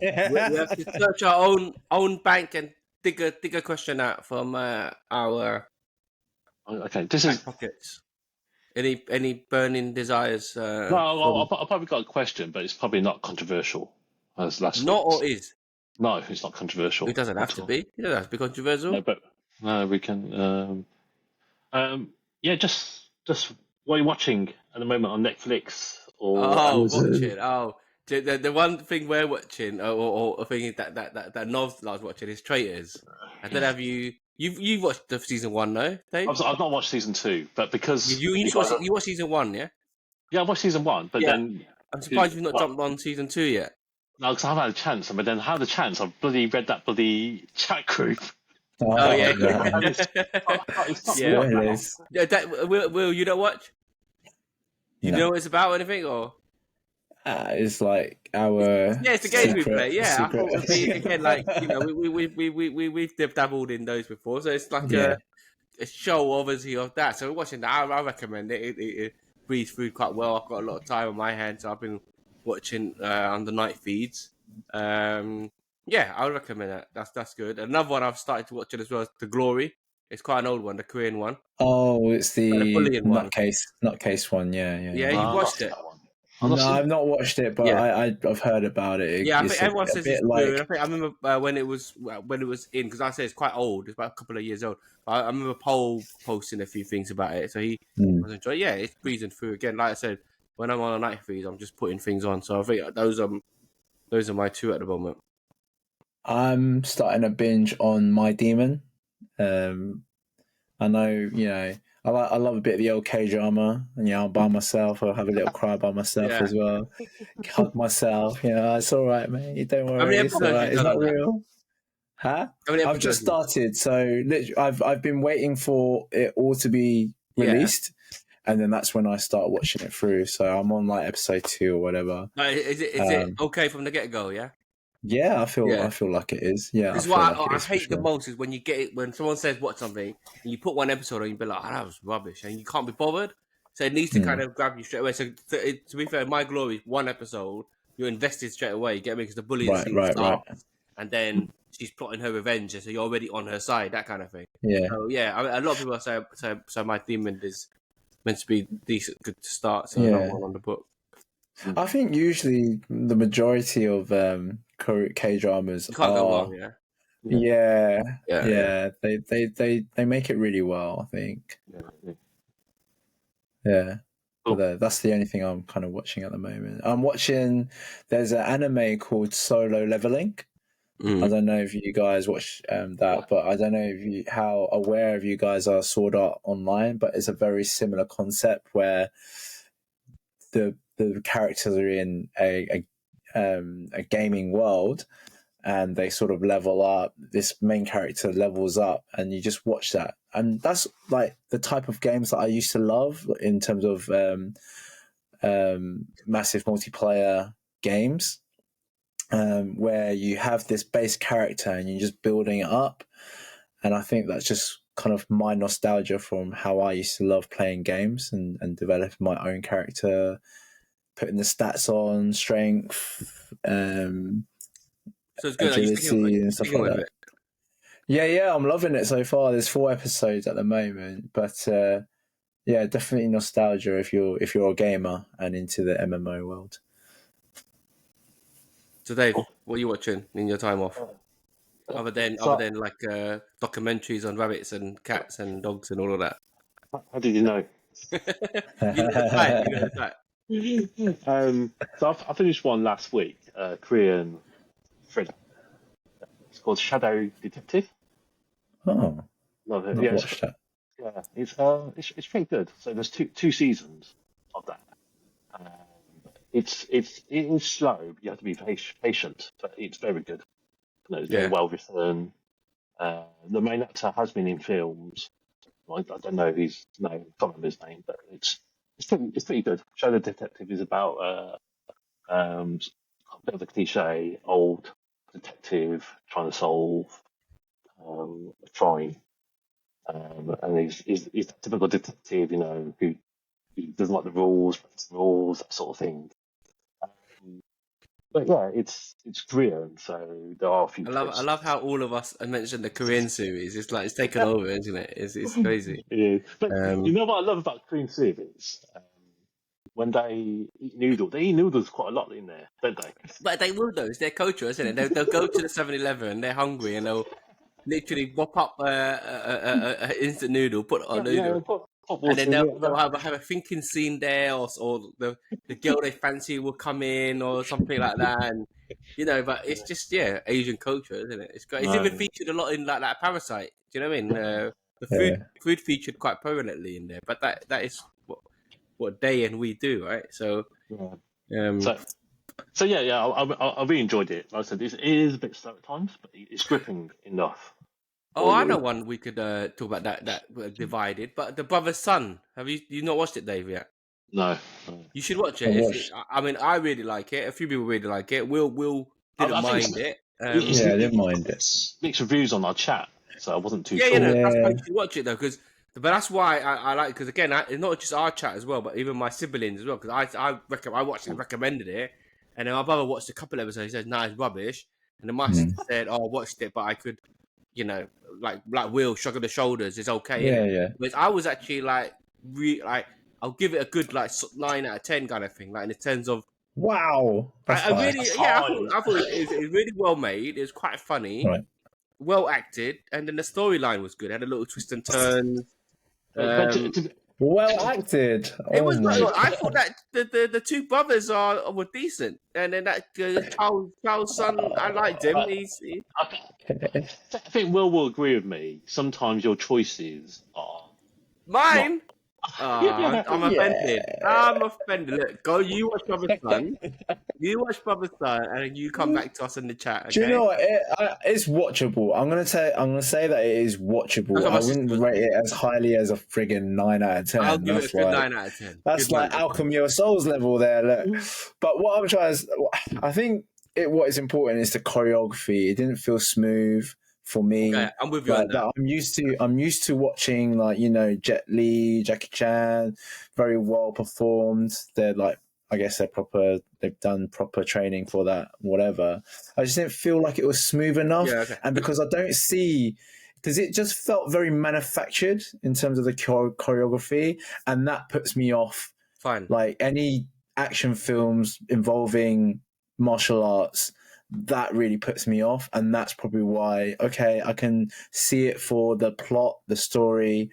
We have to search our own bank and dig a question out from our this is pockets. Any burning desires? I've probably got a question, but it's probably not controversial as last week. Not or is? No, it's not controversial. It doesn't have to be. It doesn't have to be controversial. No, but we can. Just what are you watching at the moment on Netflix or watching. The one thing we're watching, or a thing that Nov's loves watching is Traitors. I don't know if you've watched the season 1, no, Dave? I've not watched season 2, but because you watched season 1, yeah? Yeah, I watched season 1, but then I'm surprised you've not jumped on season 2 yet. No, because I haven't had a chance, but then had a chance. I've bloody read that bloody chat group. Oh yeah, Will you don't watch? You know what it's about or anything, or? It's like our it's a game we play. Yeah, I thought it would be again like we've dabbled in those before, so it's like a show obviously of that. So we're watching that. I recommend it. It breathes through quite well. I've got a lot of time on my hands, so I've been watching on the night feeds. I would recommend that. That's good. Another one I've started to watch it as well is The Glory. It's quite an old one, the Korean one. Oh, it's the nutcase one. Yeah. Yeah, you watched it. No, I've not watched it, but I've heard about it. I think everyone says it's good. I think I remember when it was in, because I say it's quite old. It's about a couple of years old. But I remember Paul posting a few things about it, so he was enjoying. Yeah, it's breezing through again. Like I said, when I'm on a night feed, I'm just putting things on. So I think those are my two at the moment. I'm starting a binge on My Demon. I know, I love a bit of the old K-drama, and I'll by myself, I'll have a little cry by myself as well, hug myself, it's all right, mate, don't worry, it's all right, it's not real. Huh? I've just started, so I've been waiting for it all to be released, and then that's when I start watching it through, so I'm on like episode 2 or whatever. Is it okay from the get-go, yeah? Yeah, I feel like it is. Yeah, because what I hate the most is when you get it when someone says watch something and you put one episode on, you be like, that was rubbish, and you can't be bothered. So it needs to kind of grab you straight away. So to be fair, My Glory, one episode, you're invested straight away. You get me? Because the bullying scene starts, and then she's plotting her revenge, and so you're already on her side, that kind of thing. Yeah. So yeah, a lot of people say so. My demon is meant to be decent, good to start. So Yeah. number one on the book. I think usually the majority of K dramas You can't go wrong. are. Yeah. Yeah. They make it really well, I think. Yeah. Cool. But that's the only thing I'm kind of watching at the moment. There's an anime called Solo Leveling. I don't know if you guys watch that, but I don't know how aware of you guys are Sword Art Online, but it's a very similar concept where the characters are in a gaming world, and they sort of level up. This main character levels up, and you just watch that. And that's like the type of games that I used to love in terms of massive multiplayer games, where you have this base character and you're just building it up. And I think that's just kind of my nostalgia from how I used to love playing games and developing my own character, putting the stats on, strength, So it's good. agility, and stuff like with that. it? Yeah, I'm loving it so far. There's 4 episodes at the moment, but yeah, definitely nostalgia if you're a gamer and into the MMO world. So Dave, what are you watching in your time off? Other than like documentaries on rabbits and cats and dogs and all of that. How did you know? You know the fact. So I finished one last week, Korean thriller. It's called Shadow Detective. Oh, Love it. I've watched that. Yeah, it's pretty good. So there's two seasons of that. It is slow. You have to be patient, but it's very good. It's very well written. The main actor has been in films. I don't know his name. Can't remember his name, but it's pretty good. Shadow Detective is about a bit of a cliche old detective trying to solve a crime. And he's a typical detective, who doesn't like the rules, breaks the rules, that sort of thing. But yeah, it's Korean, so there are a few twists. I love how all of us mentioned the Korean series. It's like it's taken over, isn't it? It's crazy. Yeah. But you know what I love about Korean series? When they eat noodles quite a lot in there, don't they? But they will though. It's their culture, isn't it? They'll go to the 7-Eleven. They're hungry and they'll literally whop up a instant noodle, put it on noodle. And then they'll have a thinking scene there, or the girl they fancy will come in, or something like that. And but it's just Asian culture, isn't it? It's great. It's even featured a lot in like Parasite. Do you know what I mean? The food featured quite prominently in there, but that is what they and we do, right? So so yeah, I really enjoyed it. Like I said, it is a bit slow at times, but it's gripping enough. Oh, I know one we could talk about that divided, but The Brother's Son. Have you not watched it, Dave, yet? No. You should watch it. I mean, I really like it. A few people really like it. Will didn't mind it. I didn't mind it. Mixed reviews on our chat, so I wasn't too sure. Yeah, that's why you should watch it though, but that's why I like, because again, it's not just our chat as well, but even my siblings as well. Because I watched it, recommended it, and then my brother watched a couple episodes. He said, "Nah, it's rubbish," and then my sister said, "Oh, I watched it, but I could." Like Will, shrug of the shoulders is okay. Yeah. But I was actually like I'll give it a good 9 out of 10 kind of thing. Like in the terms of wow, I thought it was really well made. It was quite funny, well acted, and then the storyline was good. It had a little twist and turn. Well acted. It was. I thought that the two brothers were decent, and then that Charles' son, I liked him. I think Will agree with me. Sometimes your choices are mine. I'm offended. I'm offended. Look, go. You watch Brother's Son. You watch Brother's Son, and then you come back to us in the chat. Okay? Do you know what? It's watchable. I'm gonna say that it is watchable. I wouldn't rate it as highly as a friggin' 9 out of 10. I'll give it a good 9 out of 10. That's like Alchemy of Souls level there. Look. But what I'm trying to, I think what is important is the choreography. It didn't feel smooth for me. Okay, I'm with you on that. I'm used to watching Jet Li, Jackie Chan, very well performed. They're like I guess they've done proper training for that, whatever. I just didn't feel like it was smooth enough. Yeah, okay. And because I don't see, because it just felt very manufactured in terms of the choreography, and that puts me off. Fine. Like any action films involving martial arts, that really puts me off. And that's probably why, okay, I can see it for the plot, the story.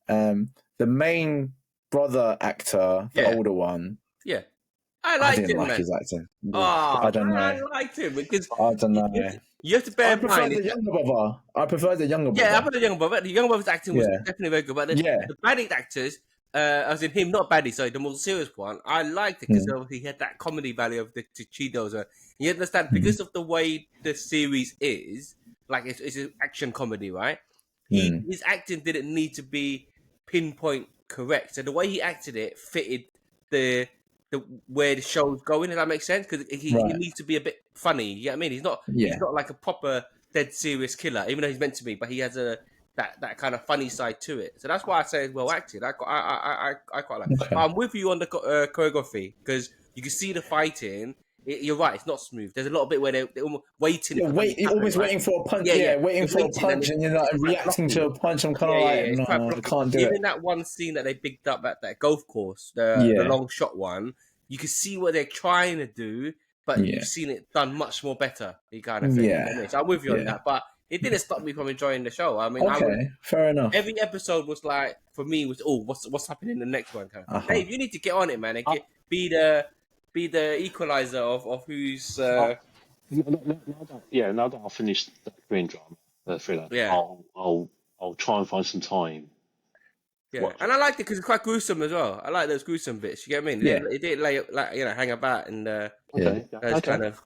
The main brother actor, the Yeah. older one, Yeah. I I liked didn't him, like man. his acting. Oh, I don't man, know. I liked him because I don't know. you have to bear I in mind. prefer the younger brother. I prefer the younger Yeah, I brother. put the younger brother. The younger brother's acting was Yeah. definitely very good, but Yeah. the baddie actors, as in him, not baddie, sorry, the more serious one, I liked it because he had that comedy value of the Cheetos. You understand, because of the way the series is, like it's an action comedy, right? His acting didn't need to be pinpoint correct, so the way he acted it fitted the where the show's going. Does that make sense? Because he Right. needs to be a bit funny. You know what I mean? He's Yeah. not like a proper dead serious killer, even though he's meant to be, but he has that kind of funny side to it. So that's why I say it's well acted. I quite like. Okay. But I'm with you on the choreography because you can see the fighting. You're right; it's not smooth. There's a lot of bit where they're almost waiting. Yeah, for something to you're happen, always right? waiting for a punch. Yeah, Yeah, yeah. waiting You're for a waiting, and punch, and you're like it's quite reacting blocky. to a punch. I'm kind of Yeah, like, it's quite no, I blocky. can't do Even it. that one scene that they picked up at that golf course, the Yeah. long shot one, you can see what they're trying to do, but Yeah. you've seen it done much more better. You kind of thing. Yeah. You know what I mean? So I'm with you on Yeah. that, but it didn't stop me from enjoying the show. I mean, I was Okay, fair enough. every episode was like for me was what's happening in the next one kind of thing. Uh-huh. Dave, you need to get on it, man, and be the equalizer of who's Now that I've finished the Korean drama, thriller, yeah. I'll try and find some time. Yeah, and I liked it because it's quite gruesome as well. I like those gruesome bits. You get what I mean? Yeah. It didn't lay like hang about and Okay, those kind of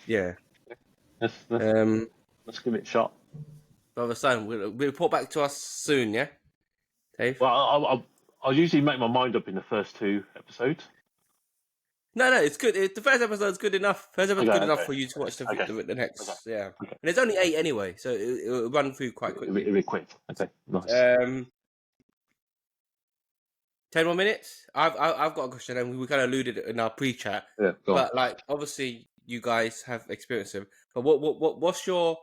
yeah. Let's give it a shot. Brother son, we'll report back to us soon, yeah. Dave. Well, I'll usually make my mind up in the first two episodes. No, it's good. The first episode's good enough. First episode's good enough okay. for you to watch the next. Okay. Yeah, Okay. and there's only 8 anyway, so it'll run through quite quickly. It'll be quick. Okay, nice. 10 more minutes. I've got a question, and we kind of alluded in our pre-chat. Yeah, go on. But like, obviously, you guys have experience of. But what's your?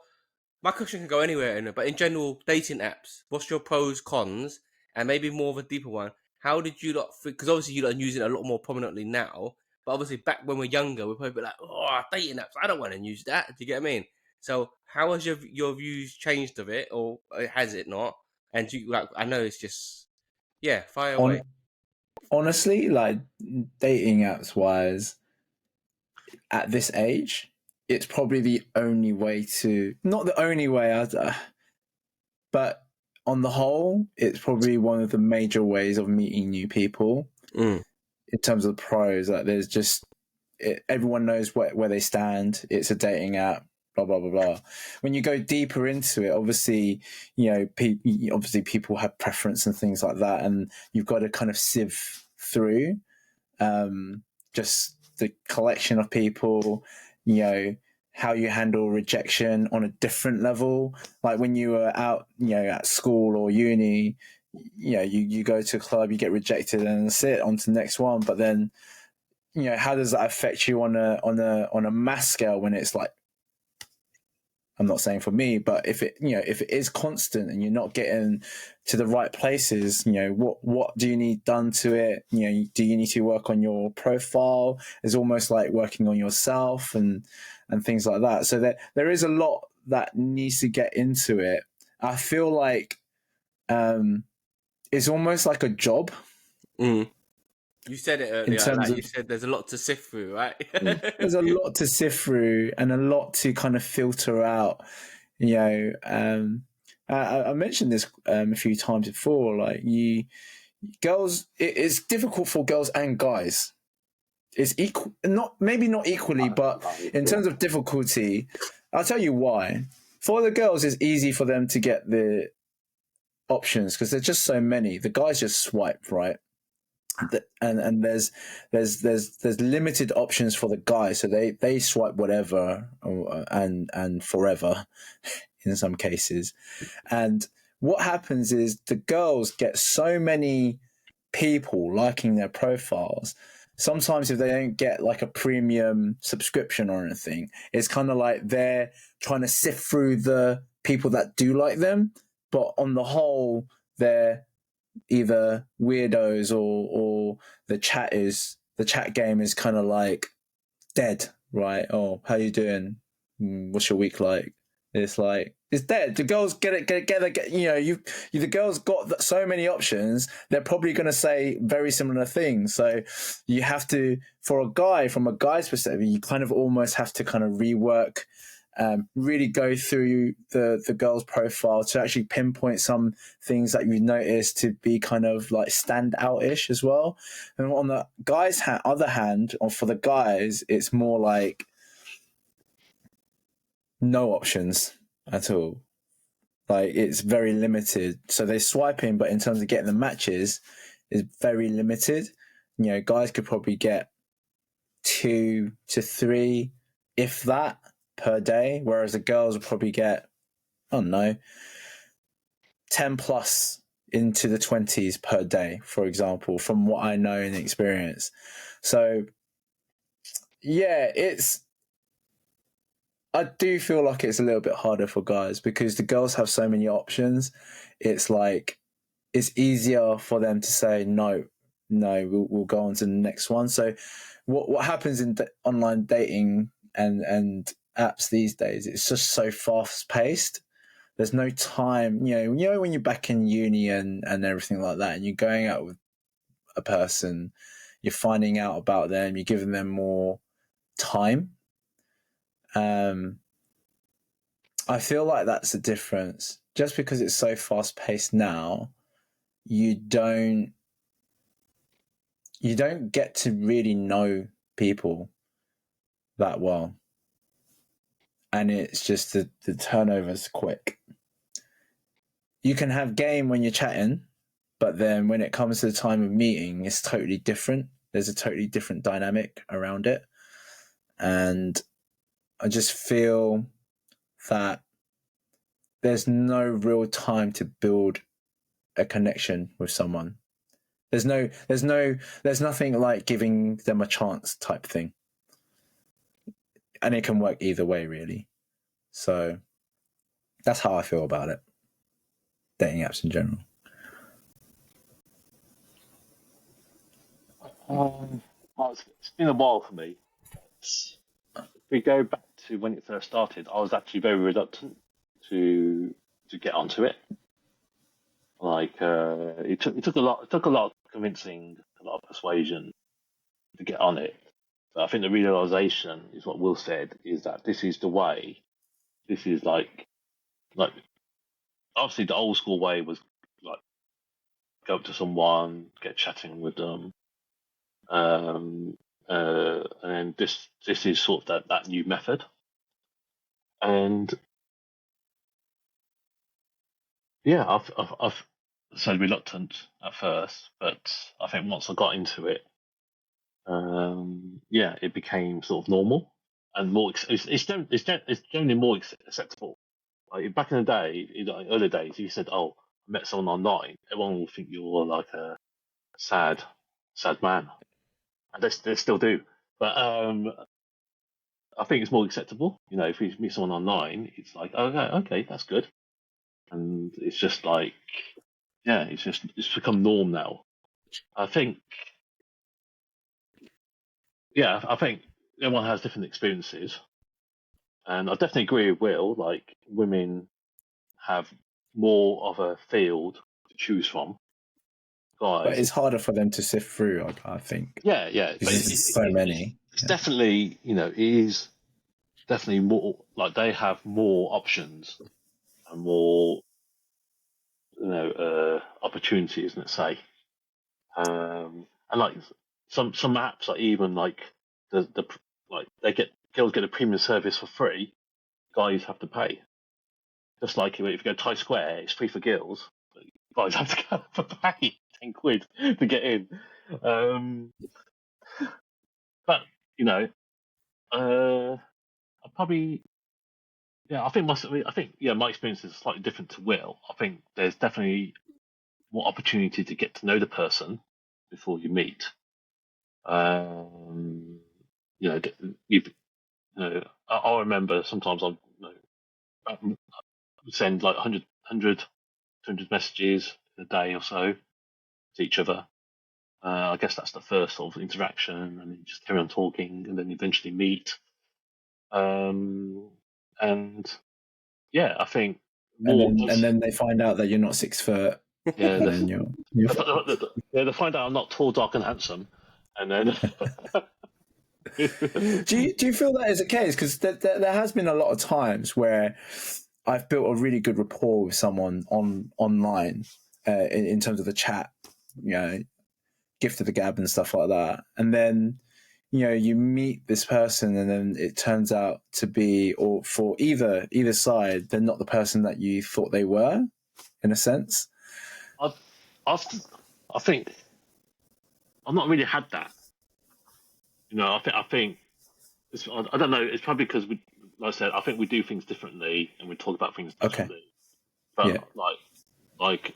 My question can go anywhere in it, but in general, dating apps. What's your pros, cons, and maybe more of a deeper one? How did you lot? Because obviously, you lot use it a lot more prominently now. But obviously, back when we're younger, we're probably like, "Oh, dating apps! I don't want to use that." Do you get what I mean? So, how has your views changed of it, or has it not? And you like, I know it's just, yeah, fire away. Honestly, like dating apps wise, at this age, it's probably the only way to, not the only way, but on the whole, it's probably one of the major ways of meeting new people. In terms of the pros, like there's just everyone knows where they stand. It's a dating app. Blah blah blah blah. When you go deeper into it, obviously, people have preference and things like that, and you've got to kind of sieve through just the collection of people. How you handle rejection on a different level. Like when you were out, at school or uni, you go to a club, you get rejected, and that's it. On to the next one. But then, how does that affect you on a mass scale when it's like, I'm not saying for me, but if it is constant and you're not getting to the right places, what do you need done to it? Do you need to work on your profile? It's almost like working on yourself and things like that. So there is a lot that needs to get into it. I feel like it's almost like a job. You said it earlier. You said there's a lot to sift through, right? There's a lot to sift through and a lot to kind of filter out. I mentioned this a few times before. Like girls, it's difficult for girls and guys. It's equal, maybe not equally, but in terms of difficulty, I'll tell you why. For the girls, it's easy for them to get the options because there's just so many. The guys just swipe, right? And there's limited options for the guys, so they swipe whatever and forever in some cases. And what happens is the girls get so many people liking their profiles sometimes if they don't get like a premium subscription or anything, it's kind of like they're trying to sift through the people that do like them, but on the whole, they're either weirdos or the chat game is kind of like dead, right? Oh, how you doing? What's your week like? It's like it's dead. The girls get it. The girls got so many options. They're probably going to say very similar things. So you have to, from a guy's perspective, you kind of almost have to kind of rework, really go through the girl's profile to actually pinpoint some things that you notice to be kind of like stand out-ish as well. And on the guys' other hand, or for the guys, it's more like no options at all. Like it's very limited. So they're swiping, but in terms of getting the matches, is very limited. Guys could probably get 2 to 3, if that, per day, whereas the girls will probably get, I don't know, 10 plus into the 20s per day, for example, from what I know and experience. So yeah, I do feel like it's a little bit harder for guys because the girls have so many options. It's like it's easier for them to say no, we'll go on to the next one. So what happens in online dating and apps these days, it's just so fast paced. There's no time, when you're back in uni and everything like that, and you're going out with a person, you're finding out about them, you're giving them more time. I feel like that's the difference. Just because it's so fast paced now, you don't get to really know people that well. And it's just the turnover's quick. You can have game when you're chatting, but then when it comes to the time of meeting, it's totally different. There's a totally different dynamic around it. And I just feel that there's no real time to build a connection with someone. There's nothing like giving them a chance type thing. And it can work either way, really. So that's how I feel about it. Dating apps in general. Well, it's been a while for me. If we go back to when it first started, I was actually very reluctant to get onto it. Like it took a lot of convincing, a lot of persuasion to get on it. But I think the realization is what Will said, is that this is the way. This is like obviously the old school way was like go up to someone, get chatting with them, and then this is sort of that new method. And yeah, I've said reluctant at first, but I think once I got into it, it became sort of normal and more. It's generally more acceptable. Like back in the day, early days, if you said, "Oh, I met someone online," everyone will think you're like a sad man, and they still do. But I think it's more acceptable. If you meet someone online, it's like, "Oh, okay, that's good," and it's just like, yeah, it's become norm now. I think, I think everyone has different experiences, and I definitely agree with Will. Like women have more of a field to choose from. Guys, but it's harder for them to sift through, I think. Yeah. But there's so many. It's definitely, it is definitely more like they have more options and more, opportunities, let's say. And like some apps are even like the like girls get a premium service for free, guys have to pay. Just like if you go to Times Square, it's free for girls, but guys have to go for pay £10 to get in. But I probably, I think my experience is slightly different to Will. I think there's definitely more opportunity to get to know the person before you meet. You know, you know, I remember sometimes I send like 200 messages a day or so to each other. I guess that's the first sort of interaction, and then you just carry on talking, and then eventually meet. And yeah, I think more. And then they find out that you're not 6 foot, Yeah, and then you're they find out I'm not tall, dark, and handsome, and then. do you feel that is the case? Because there has been a lot of times where I've built a really good rapport with someone online in terms of the chat, you know, gift of the gab and stuff like that, and then you meet this person, and then it turns out to be, or for either side, they're not the person that you thought they were, in a sense. I think I've not really had that. I think I don't know. It's probably because we, like I said, I think we do things differently and we talk about things differently. Okay. But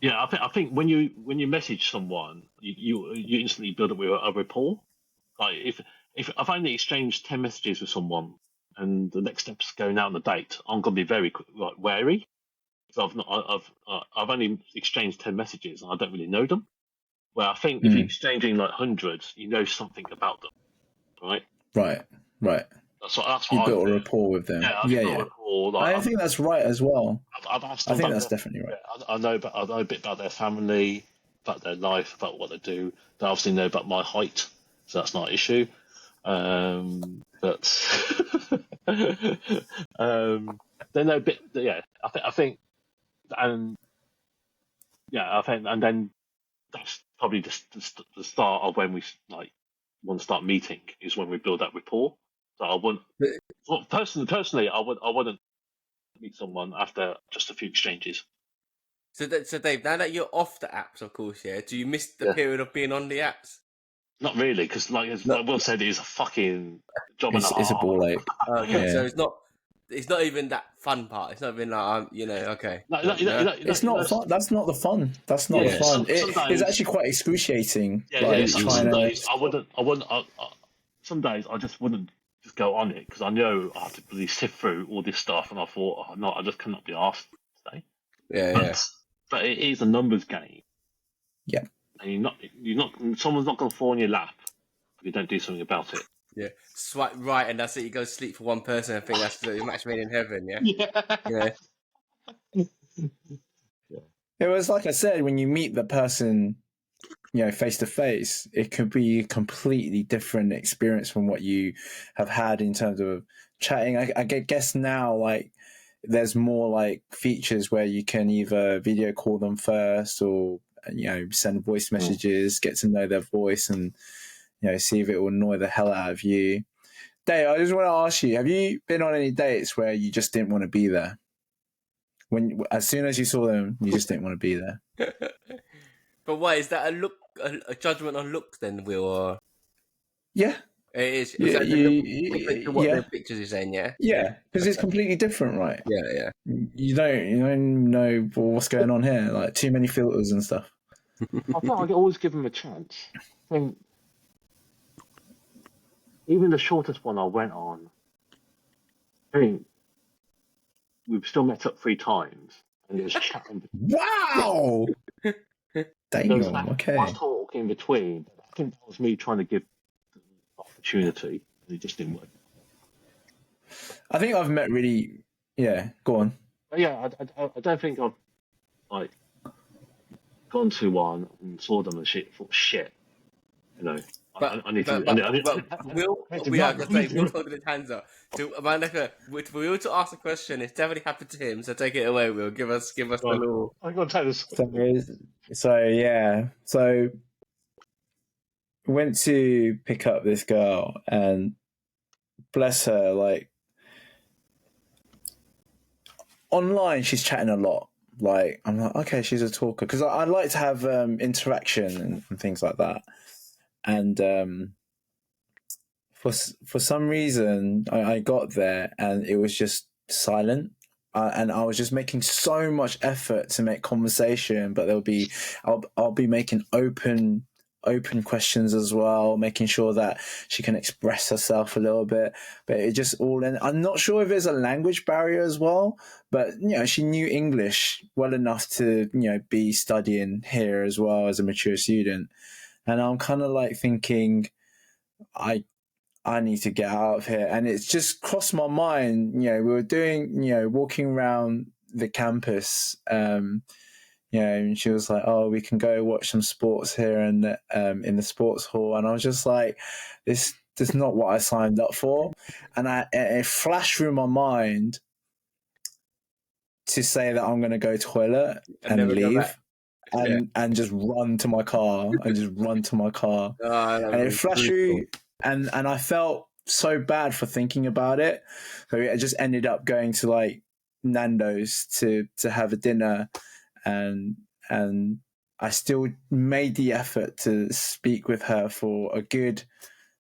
Yeah. I think when you message someone, you instantly build up a rapport. Like if I've only exchanged 10 messages with someone and the next step's going out on a date, I'm gonna be very wary. So I've only exchanged 10 messages and I don't really know them. Where I think if you're exchanging like hundreds, you know something about them, right? Right. That's what You I built think. a rapport with them. Yeah, Yeah. built a rapport. Like, I think that's right as well. I've asked I them think about that's definitely right. I know a bit about their family, about their life, about what they do. They obviously know about my height, so that's not an issue. But they know a bit. Yeah, I think, and yeah, I think, and then that's probably the start of when we want to start meeting is when we build that rapport. So I wouldn't, personally, I wouldn't meet someone after just a few exchanges. So Dave, now that you're off the apps, of course, yeah, do you miss the period of being on the apps? Not really, because like Will said, it's a fucking job and a half. It's a ball ache. Okay, Yeah. so it's not even that fun part. It's not even like okay. It's not fun. That's not the fun. That's not the fun. It's actually quite excruciating. Some days I wouldn't. Some days I just wouldn't just go on it because I know I have to really sift through all this stuff, and I thought, oh, no, I just cannot be asked today. But it is a numbers game. Yeah. And someone's not going to fall on your lap if you don't do something about it. Yeah, swipe right, and that's it. You go sleep for one person. I think that's the match made in heaven. Yeah. It was like I said, when you meet the person, face to face, it could be a completely different experience from what you have had in terms of chatting. I guess now, like, there's more like features where you can either video call them first or send voice messages, get to know their voice, and see if it will annoy the hell out of you. Dave, I just want to ask you: have you been on any dates where you just didn't want to be there? As soon as you saw them, you just didn't want to be there. But why is that a judgment on looks then, Will? Or... Yeah. It is. Yeah, what the pictures is saying, yeah? Yeah, because it's completely different, right? Yeah. You don't know what's going on here, like too many filters and stuff. I think I always give them a chance. I think even the shortest one I went on, I think we've still met up 3 times and there's chatting. Wow! Damn, okay. I talk in between. I think that was me trying to give the opportunity, and it just didn't work. I think I've met really. Yeah, go on. But yeah, I don't think I've like gone to one and saw them and thought shit. I need to. Will holding his hands up. So, for Will to ask a question, it's definitely happened to him. So take it away, Will. Give us the little. I'm gonna tell this. So went to pick up this girl, and bless her, like online she's chatting a lot. Like I'm like, okay, she's a talker because I like to have interaction and things like that. And for some reason, I got there and it was just silent. and I was just making so much effort to make conversation, but I'll be making open questions as well, making sure that she can express herself a little bit. But it just all in. I'm not sure if there's a language barrier as well, but she knew English well enough to be studying here as well as a mature student. And I'm kind of like thinking, I need to get out of here. And it's just crossed my mind. We were doing, walking around the campus, and she was like, "Oh, we can go watch some sports here and in the sports hall." And I was just like, "This is not what I signed up for." And it flashed through my mind to say that I'm going to go toilet and leave. And just run to my car and it flashed through, and I felt so bad for thinking about it. So I just ended up going to like Nando's to have a dinner, and I still made the effort to speak with her for a good,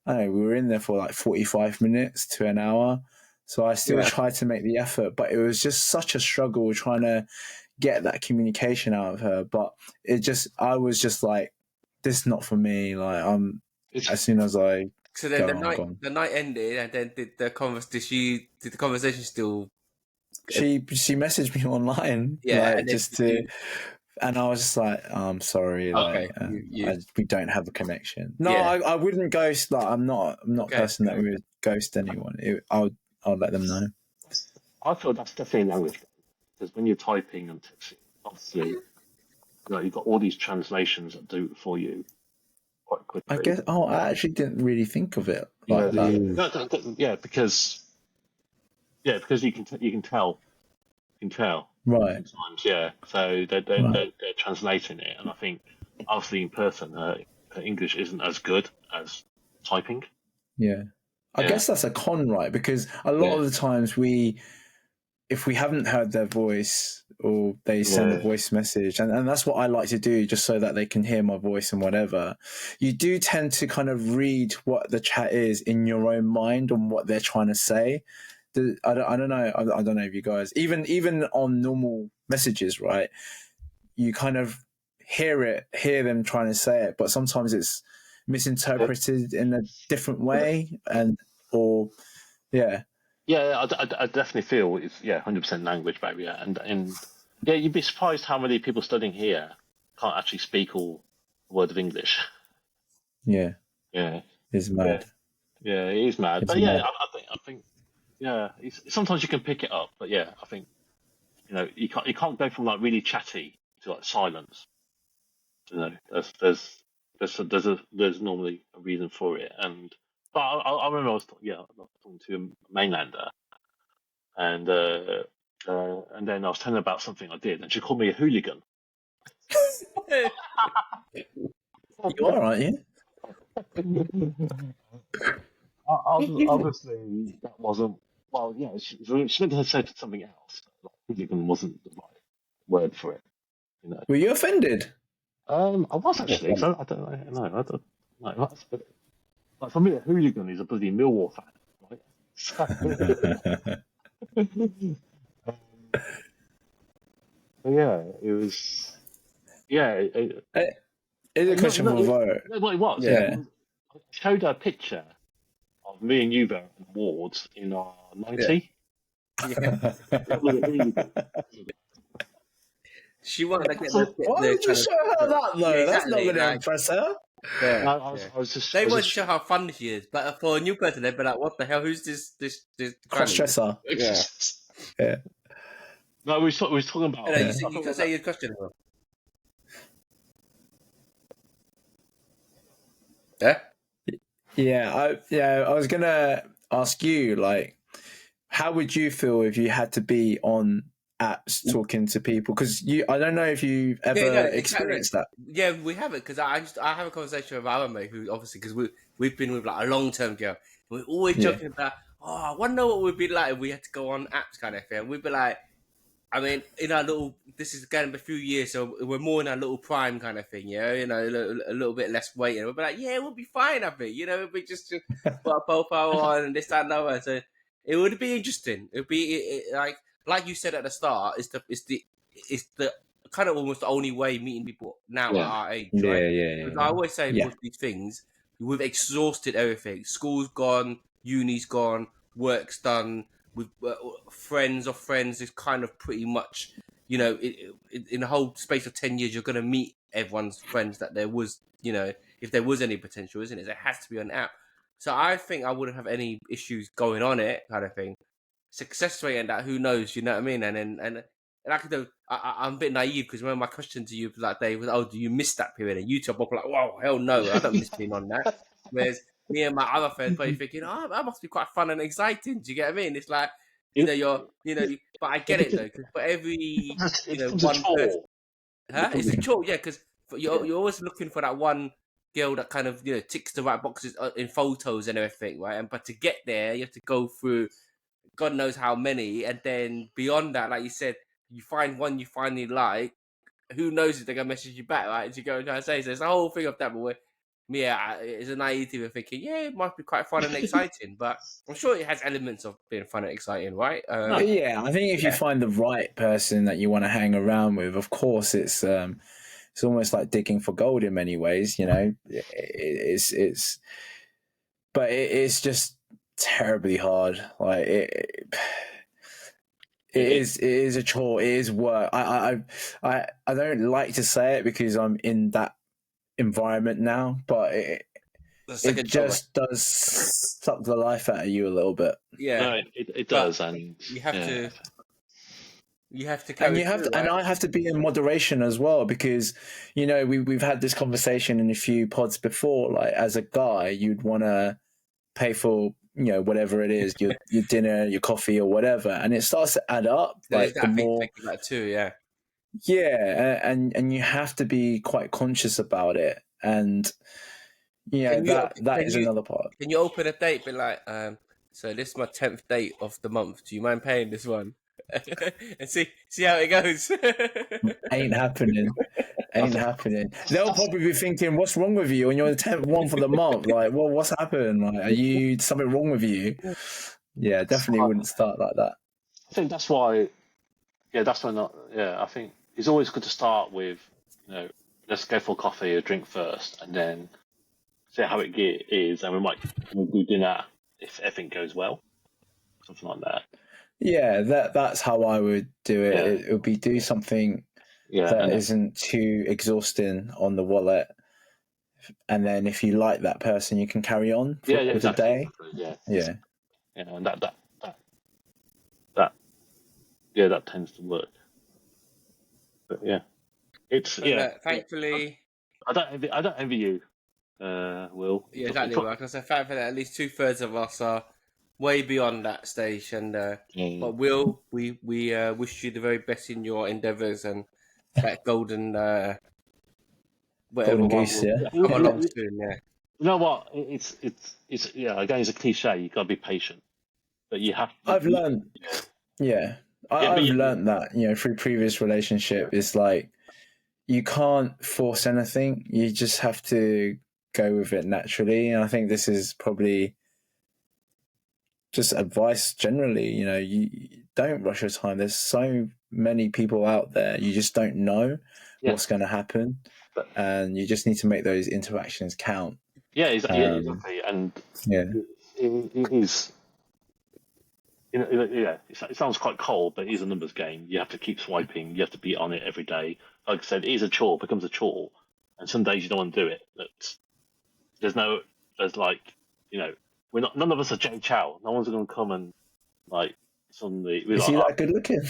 I don't know, we were in there for like 45 minutes to an hour. So I still tried to make the effort, but it was just such a struggle trying to get that communication out of her. But I was just like, this is not for me. Like as soon as I so then the night ended, and then did the conversation still? She messaged me online, and I was just like, oh, I'm sorry, okay, we don't have a connection. No, I wouldn't ghost. Like I'm not a person that would ghost anyone. I'll let them know. I feel that's definitely language, because when you're typing and texting, obviously, you've got all these translations that do it for you quite quickly. I guess. Oh, I actually didn't really think of it like that. Because you can tell. Right. Sometimes, so they're translating it, and I think obviously in person, her English isn't as good as typing. Yeah. I guess that's a con, right? Because a lot of the times if we haven't heard their voice, or they send a voice message, and that's what I like to do, just so that they can hear my voice and whatever, you do tend to kind of read what the chat is in your own mind and what they're trying to say. I don't know. I don't know if you guys, even on normal messages, right? You kind of hear them trying to say it, but sometimes it's misinterpreted in a different way, Yeah, I definitely feel it's 100% language barrier, and you'd be surprised how many people studying here can't actually speak all words of English. Yeah, it's mad. Yeah, it is mad. But I think sometimes you can pick it up. But I think you can't go from like really chatty to like silence. There's normally a reason for it, but I remember I was talking to a mainlander, and then I was telling her about something I did, and she called me a hooligan. You are, aren't you? Obviously, that wasn't. Well, she meant to have said something else. Like, hooligan wasn't the right word for it. Were you offended? I was actually. So I don't know. I don't know. Like for me, a hooligan is a bloody Millwall fan, right? It was. It's a question for vote. Well, it was. Yeah. I showed her a picture of me and you and Wards in our 90. She wanted to get why would you show her that though? Yeah, exactly. That's not going to impress her. I was just. They want to show how fun she is, but for a new person, they'd be like, "What the hell? Who's this cross-dresser?" Yeah. No, we was talking about. You can say your question. I was gonna ask you, like, how would you feel if you had to be on apps talking to people? Because I don't know if you've ever experienced that. Yeah, we have it, because I have a conversation with our mate, who obviously, because we've been with like a long-term girl, we're always joking about, I want to know what we'd be like if we had to go on apps kind of thing. And we'd be like, I mean, in our this is going to be a few years, so we're more in our little prime kind of thing, a little bit less waiting. We'll be like, we'll be fine, I think, it'll be just put a profile on and this, that, and that. So it would be interesting. It'd be like, like you said at the start, it's the kind of almost the only way meeting people now at our age, right? Because I always say Yeah. with these things, we've exhausted everything. School's gone, uni's gone, work's done. With friends of friends is kind of pretty much, in the whole space of 10 years, you're going to meet everyone's friends that there was, if there was any potential, isn't it? It has to be an app. So I think I wouldn't have any issues going on it, kind of thing. Success rate and that, who knows? You know what I mean? And I'm a bit naive because remember my question to you that day was, "Oh, do you miss that period?" And you two are both like, "Wow, hell no, I don't miss being on that." Whereas me and my other friends probably thinking, "Oh, that must be quite fun and exciting." Do you get what I mean? It's like but I get it though because for every it becomes a one person, chore. it's a chore, yeah, because Yeah. you're always looking for that one girl that kind of ticks the right boxes in photos and everything, right? But to get there, you have to go through God knows how many, and then beyond that, like you said, you find one you finally like. Who knows if they're gonna message you back, right? As you go and try to say, so it's the whole thing of that. But it's a naivety of thinking, yeah, it might be quite fun and exciting, but I'm sure it has elements of being fun and exciting, right? Yeah, I think if you find the right person that you want to hang around with, of course, it's almost like digging for gold in many ways. But it's just terribly hard. Like it is a chore. It is work. I don't like to say it because I'm in that environment now, but it just does suck the life out of you a little bit. Yeah, No, it does, and you have to. You have to And carry you have through, to, and right? I have to be in moderation as well because we've had this conversation in a few pods before. Like as a guy, you'd want to pay for whatever it is, your dinner, your coffee, or whatever, and it starts to add up. There's Like the that thing more, thinking about too, yeah. and you have to be quite conscious about it, and that is another part. Can you open a date? Be like, so this is my 10th date of the month. Do you mind paying this one? And see how it goes. Ain't happening. Ain't happening. They'll probably be thinking, "What's wrong with you?" And you're the 10th one for the month. Like, well, what's happened? Like, are you something wrong with you? Yeah, definitely wouldn't start like that. I think that's why. Yeah, that's why not. Yeah, I think it's always good to start with, let's go for coffee or drink first, and then see how it is, and we'll do dinner if everything goes well, something like that. Yeah, that's how I would do it. Yeah. It would be do something that isn't too exhausting on the wallet, and then if you like that person, you can carry on with exactly, the day. Yeah. And that tends to work. But yeah, it's Thankfully, I don't envy you, Will. yeah, exactly. Like I said, thankfully, at least 2/3 of us are way beyond that stage, and but Will, we wish you the very best in your endeavours and that golden whatever Golden one goose, will come along soon. Yeah. You know what? It's again, it's a cliche. You got to be patient, but you have. I've learned. Yeah, I've learned that through previous relationship. It's like you can't force anything. You just have to go with it naturally. And I think this is probably just advice generally. You don't rush your time. There's so many people out there. You just don't know what's going to happen, and you just need to make those interactions count. Yeah, exactly. And it is. It sounds quite cold, but it is a numbers game. You have to keep swiping. You have to be on it every day. Like I said, it is a chore. It becomes a chore, and some days you don't want to do it. But we're not. None of us are Jay Chow. No one's going to come and suddenly. Is he that good looking?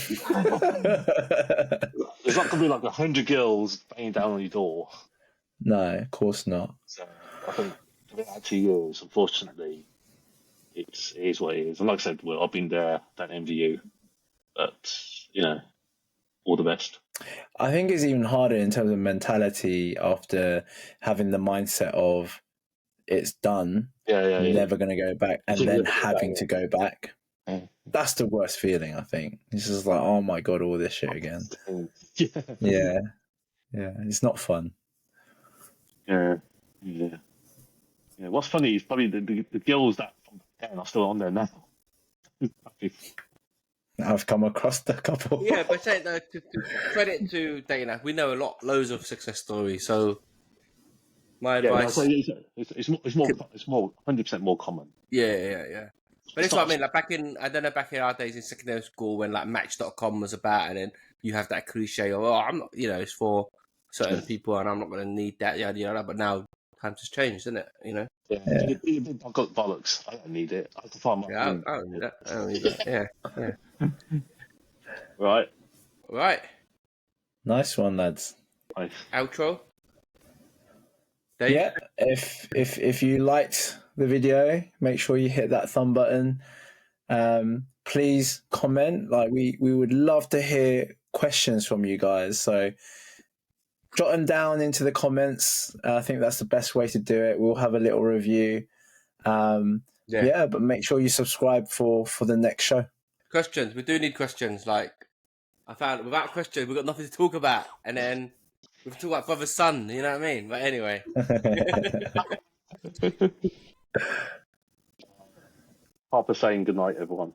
There's not going to be 100 girls banging down on your door. No, of course not. So I think for about 2 years, unfortunately, it is what it is. And like I said, well, I've been there. Don't envy you, but all the best. I think it's even harder in terms of mentality after having the mindset of it's done, never going to go back, and then having to go back. That's the worst feeling, I think. It's just like, oh my God, all this shit again. Yeah. It's not fun. Yeah. What's funny is probably the girls that are still on there now. I've come across a couple. Yeah, but say to credit to Dana, we know loads of success stories. So my Yeah, no, so advice, it's more 100% more common. yeah. But It's it's what I not. mean. Like I don't know, back in our days in secondary school when like Match.com was about, and then you have that cliche of, oh, I'm not, it's for certain people, and I'm not going to need that, yada yada. But now times has changed, isn't it? Yeah, Yeah. I've got bollocks. I don't need it. I can find my Yeah, own. I don't need that. I don't need that. Yeah. Right. Right. Nice one, lads. Nice. Outro. Dave. Yeah, if you liked the video, make sure you hit that thumb button. Please comment. Like we would love to hear questions from you guys. So jot them down into the comments. I think that's the best way to do it. We'll have a little review. Yeah, but make sure you subscribe for the next show. Questions. We do need questions. Like I found, without questions, we've got nothing to talk about, and then we can talk about brother's son. You know what I mean? But anyway. Harper saying good night, everyone.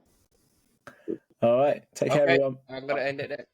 All right, take care, everyone. I'm gonna end it there.